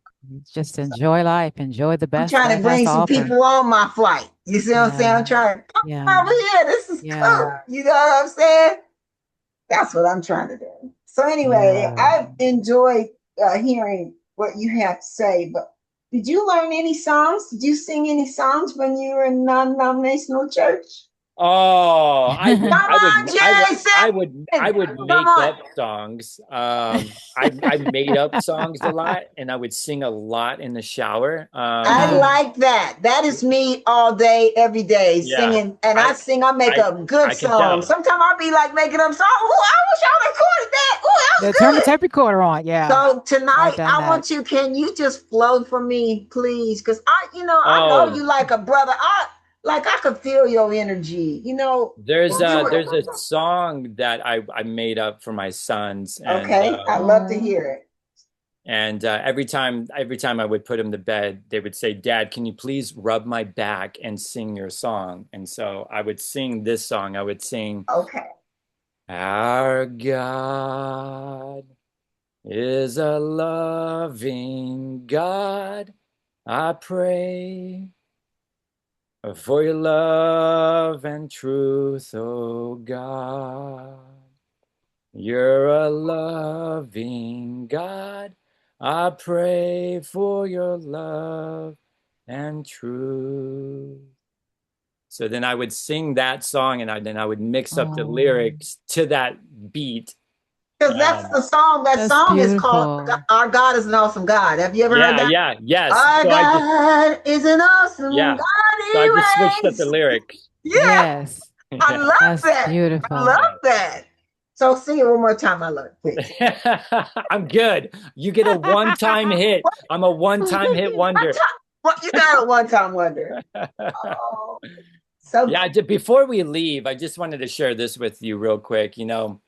Just enjoy life. Enjoy the best. I'm trying to bring some people on my flight. You see what I'm saying? I'm trying to come over here. This is cool. You know what I'm saying? That's what I'm trying to do. So anyway, I've enjoyed hearing what you have to say, but did you learn any songs? Did you sing any songs when you were in non-denominational church? Oh, I would make up songs. I made up songs a lot, and I would sing a lot in the shower. I like that. That is me all day, every day, singing. And I make up good songs. Sometimes I'll be like making up songs. Oh, I wish I recorded that. Oh, that was good. Turn the tape recorder on. Yeah. So tonight, I want you. Can you just flow for me, please? Because I know you like a brother. I could feel your energy, you know. There's a song that I made up for my sons. And, I love to hear it. And every time I would put them to bed, they would say, "Dad, can you please rub my back and sing your song?" And so I would sing this song. I would sing, "Our God is a loving God. I pray for your love and truth, oh God. You're a loving God. I pray for your love and truth." So then I would sing that song, and then I would mix up the lyrics to that beat. Because that's the song. That song is called "Our God is an Awesome God." Have you ever heard that? Yeah, yes. Our God is an awesome God. So I just switched up the lyrics. Yes. I love that. Beautiful. I love that. So sing it one more time. I love it, please. I'm good. You get a one-time hit. I'm a one-time hit wonder. You got a one-time wonder. So before we leave, I just wanted to share this with you real quick. You know,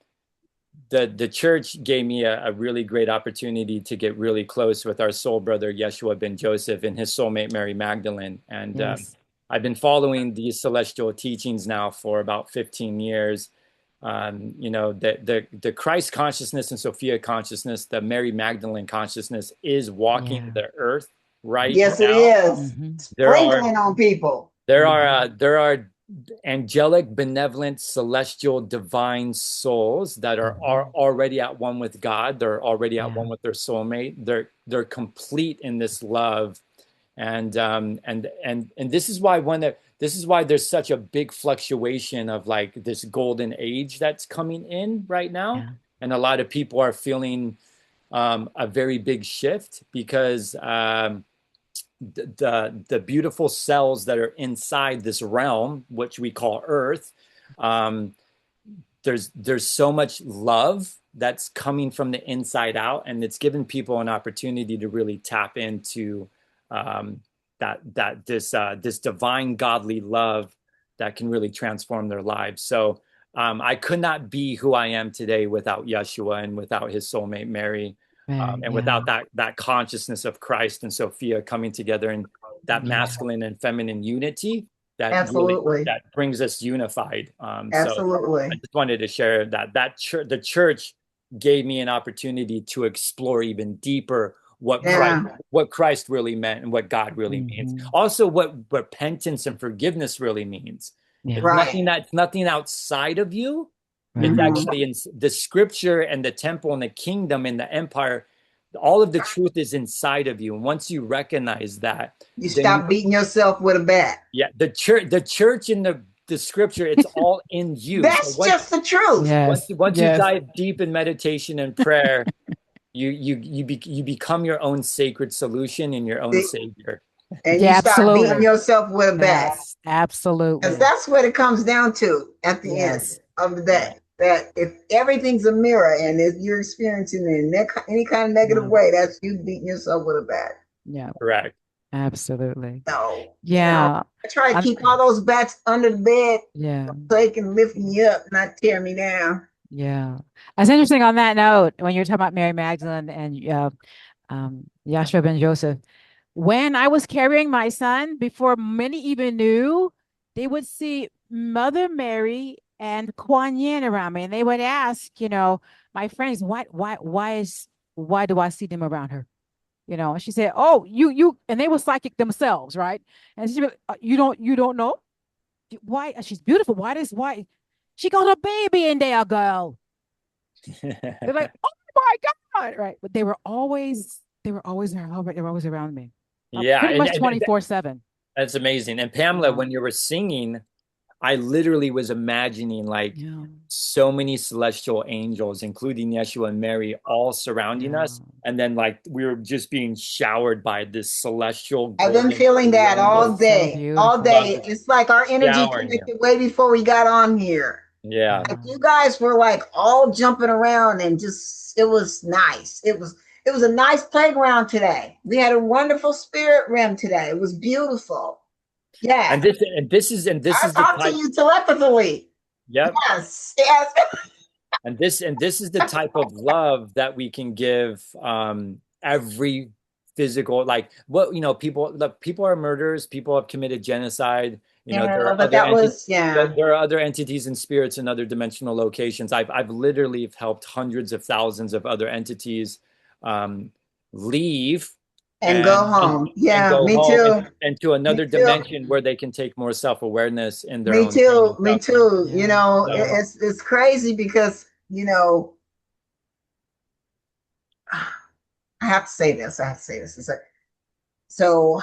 the church gave me a really great opportunity to get really close with our soul brother, Yeshua ben Joseph, and his soulmate, Mary Magdalene. And I've been following these celestial teachings now for about 15 years. You know, the Christ consciousness and Sophia consciousness, the Mary Magdalene consciousness is walking the earth right now. Yes, it is. Sprinkling on people. There are angelic, benevolent, celestial, divine souls that are already at one with God. They're already at one with their soulmate. They're complete in this love, and this is why there's such a big fluctuation of like this golden age that's coming in right now, and a lot of people are feeling a very big shift because the beautiful cells that are inside this realm, which we call Earth, there's so much love that's coming from the inside out, and it's given people an opportunity to really tap into this divine godly love that can really transform their lives. So I could not be who I am today without Yeshua and without his soulmate Mary. And without that consciousness of Christ and Sophia coming together in that masculine and feminine unity, that brings us unified. So I just wanted to share that the church gave me an opportunity to explore even deeper what Christ really meant and what God really means. Also, what repentance and forgiveness really means. It's nothing outside of you. It's actually in the scripture and the temple and the kingdom and the empire. All of the truth is inside of you. And once you recognize that, you stop beating yourself with a bat. Yeah. The church in the scripture, it's all in you. That's just the truth. Once you dive deep in meditation and prayer, you become your own sacred solution and your own savior. And you stop beating yourself with a bat. Absolutely. Because that's what it comes down to at the end of the day. that if everything's a mirror and if you're experiencing it in any kind of negative way, that's you beating yourself with a bat. Yeah. Correct. Absolutely. So, Yeah. I try to keep all those bats under the bed. Yeah. So they can lift me up, not tear me down. Yeah. That's interesting on that note, when you're talking about Mary Magdalene and Yahshua ben Joseph, when I was carrying my son, before many even knew, they would see Mother Mary and Kuan Yin around me, and they would ask, my friends, why do I see them around her? And she said, "Oh, and they were psychic themselves, right?" And she, you don't know why? She's beautiful. Why? She got a baby in there, girl. They're like, "Oh my God!" Right? But they were always around me. Yeah, Pretty much 24/7. That's amazing. And Pamela, when you were singing, I literally was imagining like so many celestial angels, including Yeshua and Mary, all surrounding us. And then like we were just being showered by this celestial. I've been feeling that all day. All day. It's like our energy connected way before we got on here. Yeah. Like you guys were like all jumping around and just it was nice. It was a nice playground today. We had a wonderful spirit rim today. It was beautiful. Yeah. And this is I talk to you telepathically. Yep. Yes. And this is the type of love that we can give every physical, like people are murderers, people have committed genocide. There are other entities and spirits in other dimensional locations. I've literally helped hundreds of thousands of other entities leave and go home. Me too. And to another dimension where they can take more self-awareness in their own. Me too. Yeah. It's crazy because, I have to say this. It's like, so,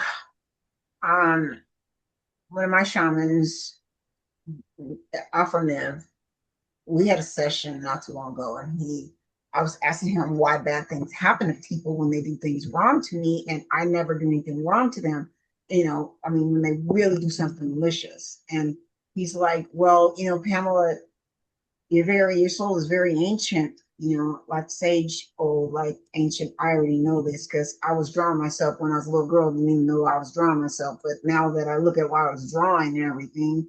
one of my shamans, Afro, we had a session not too long ago, and I was asking him why bad things happen to people when they do things wrong to me, and I never do anything wrong to them. When they really do something malicious. And he's like, well, Pamela, your soul is very ancient, like sage or like ancient. I already know this because I was drawing myself when I was a little girl. Didn't even know I was drawing myself. But now that I look at what I was drawing and everything,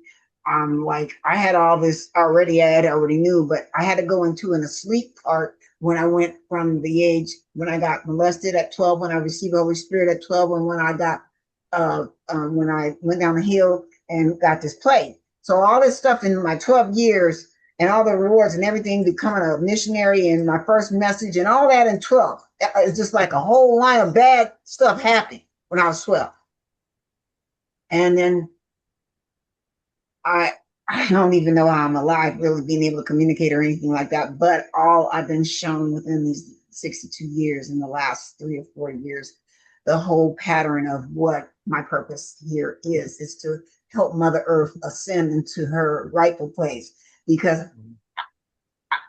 like I had all this already. I already knew, but I had to go into an asleep part when I went from the age when I got molested at 12, when I received the Holy Spirit at 12, and when I got when I went down the hill and got this plague. So all this stuff in my 12 years and all the rewards and everything, becoming a missionary and my first message and all that in 12. It's just like a whole line of bad stuff happened when I was 12. And then I don't even know how I'm alive, really being able to communicate or anything like that. But all I've been shown within these 62 years, in the last 3 or 4 years, the whole pattern of what my purpose here is to help Mother Earth ascend into her rightful place. Because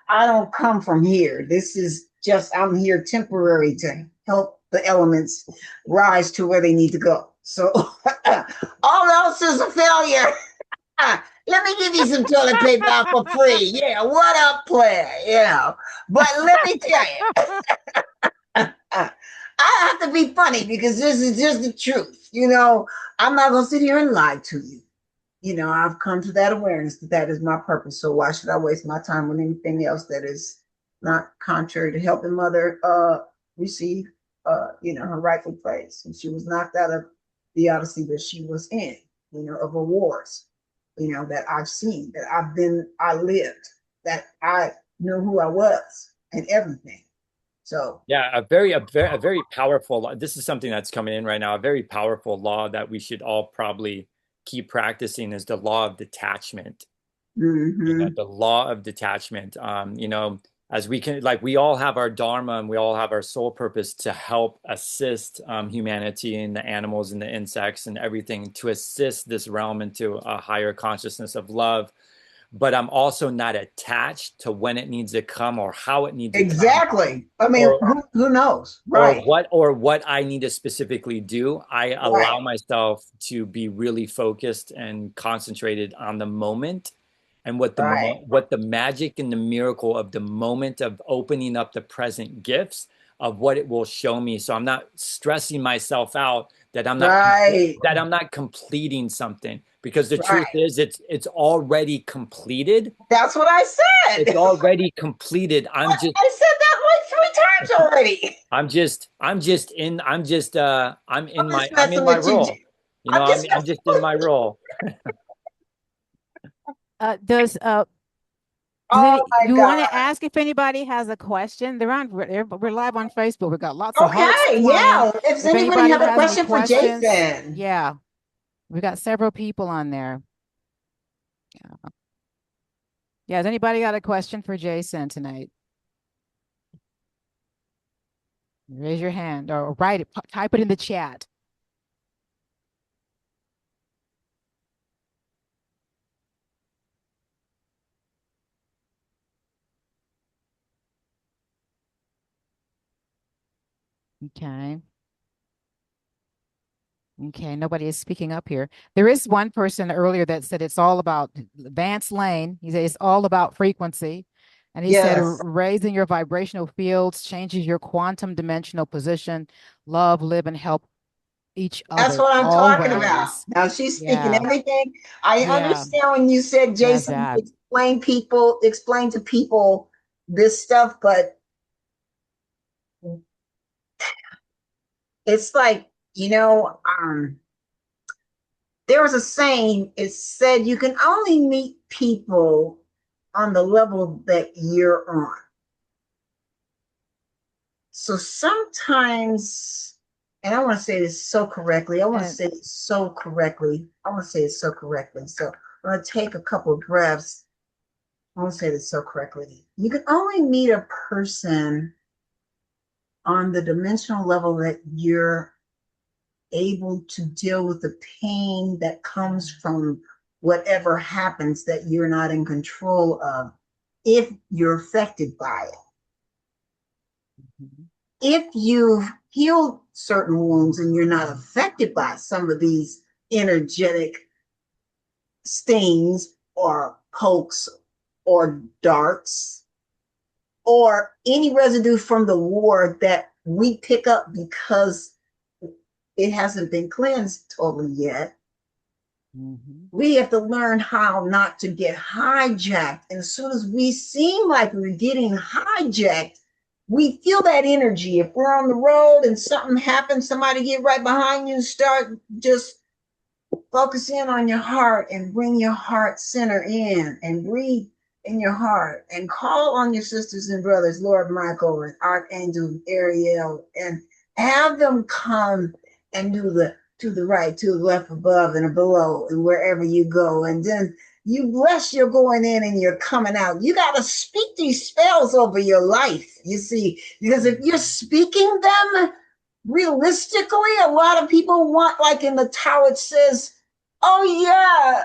I don't come from here. This is just, I'm here temporary to help the elements rise to where they need to go. So all else is a failure. Let me give you some toilet paper out for free. Yeah, what up, player? But let me tell you, I have to be funny because this is just the truth. I'm not going to sit here and lie to you. I've come to that awareness that is my purpose. So why should I waste my time with anything else that is not contrary to helping Mother receive, her rightful place? And she was knocked out of the odyssey that she was in, of awards, that I've seen, that I lived, that I knew who I was and everything. So yeah, a very powerful law. This is something that's coming in right now. A very powerful law that we should all probably keep practicing is the law of detachment. Mm-hmm. The law of detachment. As we can, like, we all have our dharma and we all have our soul purpose to help assist humanity and the animals and the insects and everything, to assist this realm into a higher consciousness of love. But I'm also not attached to when it needs to come or how it needs to come. Exactly. Who knows? Right. Or what I need to specifically do. I allow myself to be really focused and concentrated on the moment and what the magic and the miracle of the moment of opening up the present gifts of what it will show me. So I'm not stressing myself out that I'm not completing something, because the truth is it's already completed. That's what I said. It's already completed. I said that like 3 times already. I'm in my role. You know, I'm just in my role. You want to ask if anybody has a question? We're live on Facebook. We've got lots of hearts. Yeah. If anybody have a question for Jason. Yeah. We got several people on there. Yeah. Has anybody got a question for Jason tonight? Raise your hand or write it, type it in the chat. Okay. Okay, nobody is speaking up here. There is one person earlier that said it's all about Vance Lane. He said it's all about frequency. And he said raising your vibrational fields changes your quantum dimensional position. Love, live, and help each other. That's what I'm talking about. Now she's speaking everything. I understand when you said, Jason, explain to people this stuff, but it's like, there was a saying, it said you can only meet people on the level that you're on. So sometimes, and I want to say this so correctly. So I'm going to take a couple of breaths. I want to say this so correctly. You can only meet a person on the dimensional level that you're able to deal with the pain that comes from whatever happens that you're not in control of, if you're affected by it. Mm-hmm. If you've healed certain wounds and you're not affected by some of these energetic stings or pokes or darts or any residue from the war that we pick up because it hasn't been cleansed totally yet. Mm-hmm. We have to learn how not to get hijacked. And as soon as we seem like we're getting hijacked, we feel that energy. If we're on the road and something happens, somebody get right behind you and start just focus in on your heart and bring your heart center in and breathe in your heart and call on your sisters and brothers, Lord Michael and Archangel Ariel, and have them come and do the to the right, to the left, above and below, and wherever you go. And then you bless your going in and you're coming out. You got to speak these spells over your life, you see, because if you're speaking them realistically, a lot of people want, like in the Tower, it says, oh yeah,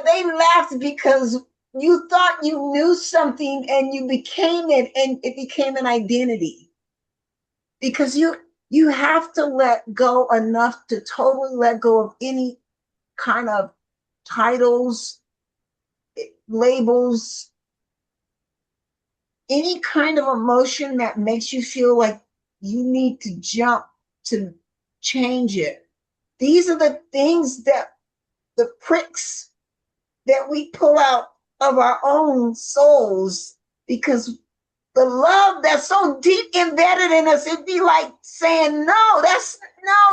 they laughed because you thought you knew something and you became it, and it became an identity. Because you have to let go enough to totally let go of any kind of titles, labels, any kind of emotion that makes you feel like you need to jump to change it. These are the things that the pricks that we pull out of our own souls, because the love that's so deep embedded in us, it'd be like saying, no,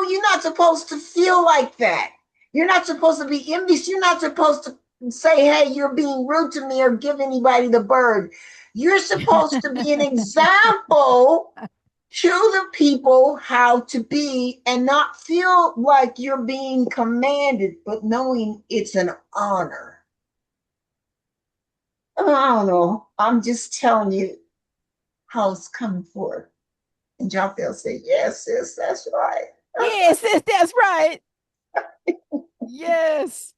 you're not supposed to feel like that. You're not supposed to be envious. You're not supposed to say, hey, you're being rude to me, or give anybody the bird. You're supposed to be an example to the people how to be, and not feel like you're being commanded, but knowing it's an honor. I don't know. I'm just telling you how it's coming forth. And Joffrey say, yes, sis, that's right. Yes, sis, that's right. Yes.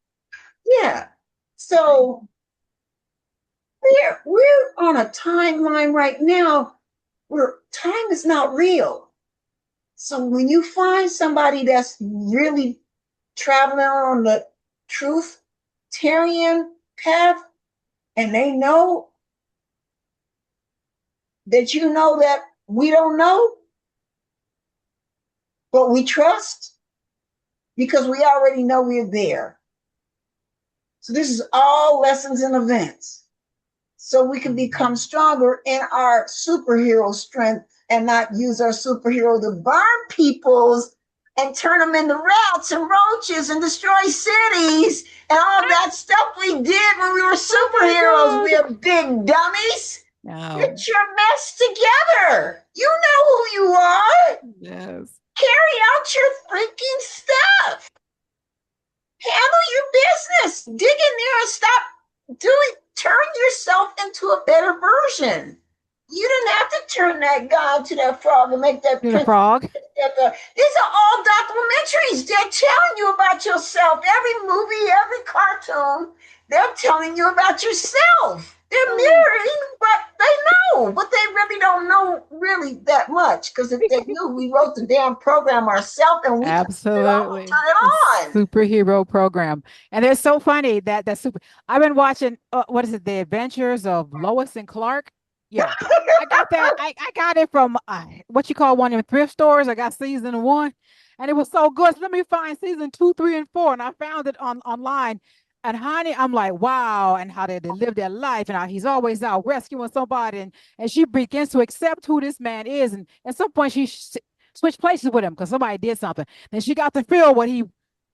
Yeah. So we're on a timeline right now where time is not real. So when you find somebody that's really traveling on the truth, Tarian, path and they know that you know that we don't know, but we trust because we already know we're there. So this is all lessons and events. So we can become stronger in our superhero strength and not use our superhero to burn people's and turn them into rats and roaches and destroy cities and all that stuff we did when we were superheroes. We're big dummies. No. Get your mess together. You know who you are. Yes. Carry out your freaking stuff. Handle your business. Dig in there and stop doing. Turn yourself into a better version. You didn't have to turn that guy into that frog and make that frog. These are all documentaries. They're telling you about yourself. Every movie, every cartoon, they're telling you about yourself. They're mirroring, but they know, but they really don't know really that much. Because if they knew, we wrote the damn program ourselves and we absolutely turn it on. Superhero program. And they're so funny that I've been watching what is it, The Adventures of Lois and Clark. Yeah, I got that. I got it from what you call one of your thrift stores. I got season 1, and it was so good. So let me find season 2, 3, and 4, and I found it online. And honey, I'm like, wow, and how they live their life, and how he's always out rescuing somebody, and she begins to accept who this man is, and at some point she switched places with him because somebody did something. Then she got to feel what he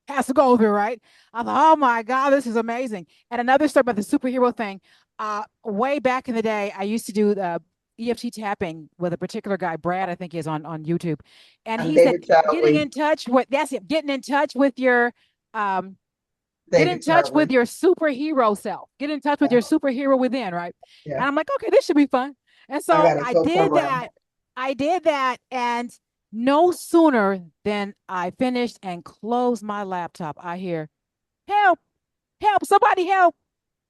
has to go through, right? I thought, oh my God, this is amazing. And another story about the superhero thing. Way back in the day, I used to do the EFT tapping with a particular guy, Brad, I think is on YouTube. And he said, getting in touch with your get in touch with your superhero self. Get in touch with your superhero within, right? Yeah. And I'm like, okay, this should be fun. And so I did that. I did that, and no sooner than I finished and closed my laptop, I hear, help, help, somebody help.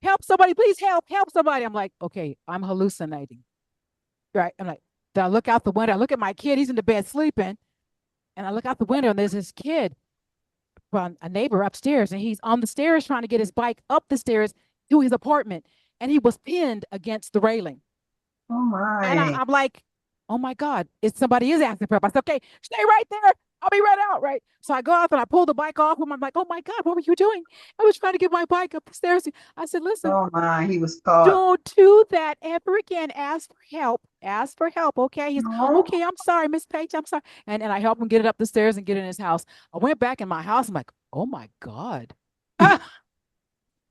Help somebody, please help somebody. I'm like, okay, I'm hallucinating. Right. I'm like, then I look out the window. I look at my kid, he's in the bed sleeping. And I look out the window and there's this kid from a neighbor upstairs. And he's on the stairs trying to get his bike up the stairs to his apartment. And he was pinned against the railing. Oh my. And I'm like, oh my God, somebody is asking for help. I said, okay, stay right there. I'll be right out, right? So I go out and I pull the bike off him. I'm like, oh my God, what were you doing? I was trying to get my bike up the stairs. I said, listen. Oh my, he was caught. Don't do that ever again. Ask for help. Ask for help, okay? He's, okay, I'm sorry, Miss Page, I'm sorry. And I helped him get it up the stairs and get in his house. I went back in my house. I'm like, oh my God.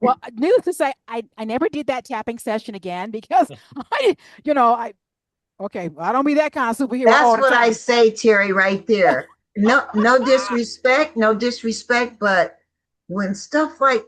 Well, needless to say, I never did that tapping session again because okay, I don't be that kind of superhero. That's what I say, Terry, right there. No disrespect, but when stuff like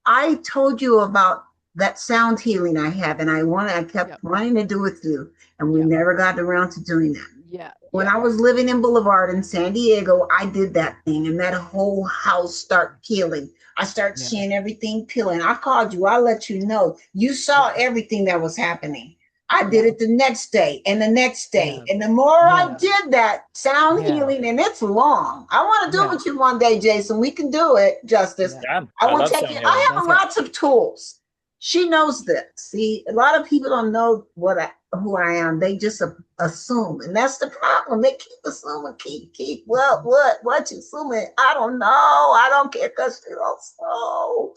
I told you about that sound healing I have, and I kept wanting to do with you, and we never got around to doing that. Yeah. When I was living in Boulevard in San Diego, I did that thing, and that whole house started peeling. I started seeing everything peeling. I called you. I let you know. You saw everything that was happening. I did it the next day and the next day. And the more I did that sound healing, and it's long. I want to do it with you one day, Jason. We can do it, Justice. Yeah. I want to take it. I have lots of tools. She knows this. See, a lot of people don't know who I am. They just assume. And that's the problem. They keep assuming, keep. Well, what you assuming? I don't know. I don't care because you don't know.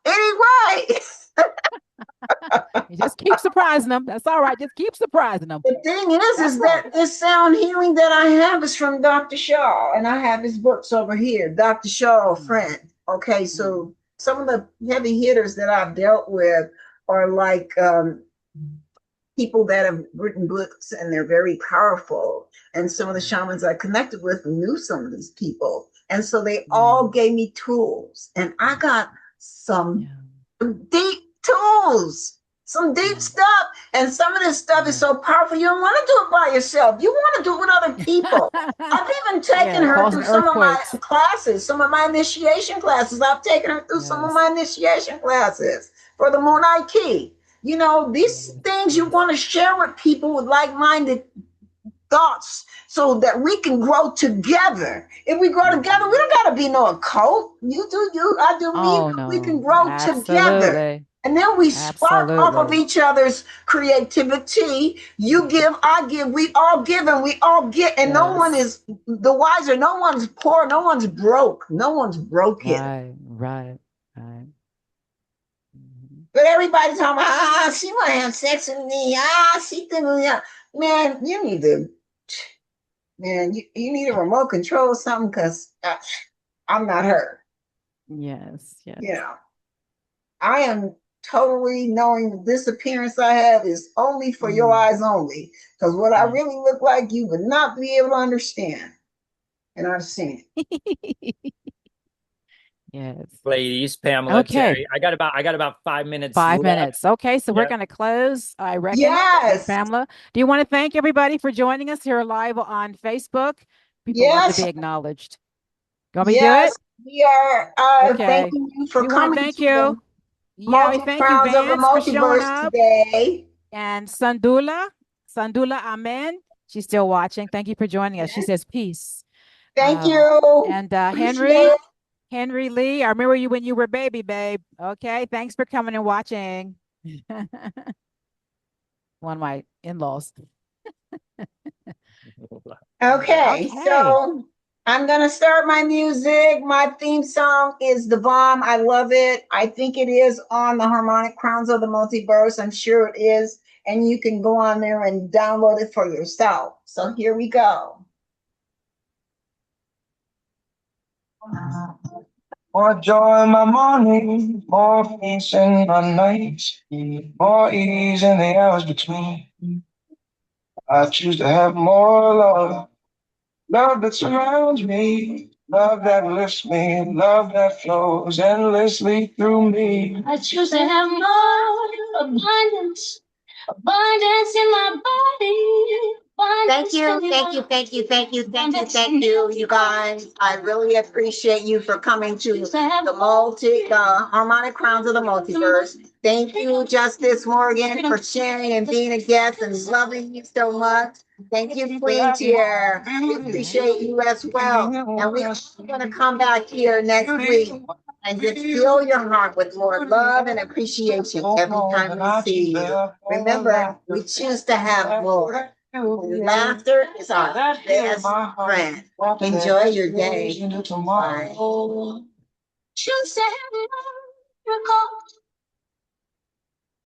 Anyway. You just keep surprising them. That's all right. Just keep surprising them. The thing is that this sound healing that I have is from Dr. Shaw, and I have his books over here. Dr. Shaw, a friend. Okay, so some of the heavy hitters that I've dealt with are like people that have written books, and they're very powerful. And some of the shamans I connected with knew some of these people, and so they all gave me tools, and I got some deep tools, some deep stuff, and some of this stuff is so powerful you don't want to do it by yourself. You want to do it with other people. I've even taken her through some of my classes, some of my initiation classes. I've taken her through some of my initiation classes for the Moonlight Key. You know, these things you want to share with people with like-minded thoughts so that we can grow together. If we grow together, we don't got to be no occult. You do you, I do me. We can grow together. And then we spark off of each other's creativity. You give, I give, we all give and we all get. And no one is the wiser. No one's poor. No one's broke. No one's broken. Right. But everybody's talking about, she want to have sex with me. She thinking, man, you need to, you need a remote control or something because I'm not her. Yes. You know, I am totally knowing the disappearance I have is only for your eyes only. Because what I really look like, you would not be able to understand. And I've seen it. Yes. Ladies, Pamela, Terry, I got about 5 minutes. 5 minutes. Okay, so we're going to close. I reckon. Yes. Pamela, do you want to thank everybody for joining us here live on Facebook? People love to be acknowledged. You want me to do it? We are thanking you for coming. Thank you. Yeah, we thank you, Vance, for showing up today. And Sandula Amen. She's still watching. Thank you for joining us. She says peace. Thank you. And Henry Lee, I remember you when you were baby, babe. Okay, thanks for coming and watching. One of my in-laws. Okay, so I'm going to start my music. My theme song is The Bomb. I love it. I think it is on the Harmonic Crowns of the Multiverse. I'm sure it is. And you can go on there and download it for yourself. So here we go. More joy in my morning, more peace in my nights, more ease in the hours between. I choose to have more love, love that surrounds me, love that lifts me, love that flows endlessly through me. I choose to have more abundance in my body. Thank you, you guys. I really appreciate you for coming to the Harmonic Crowns of the Multiverse. Thank you, Justice Morgan, for sharing and being a guest and loving you so much. Thank you, Queentier. We appreciate you as well. And we're going to come back here next week and just fill your heart with more love and appreciation every time we see you. Remember, we choose to have more. Laughter is our best friend. Enjoy your day. Bye. Choose to have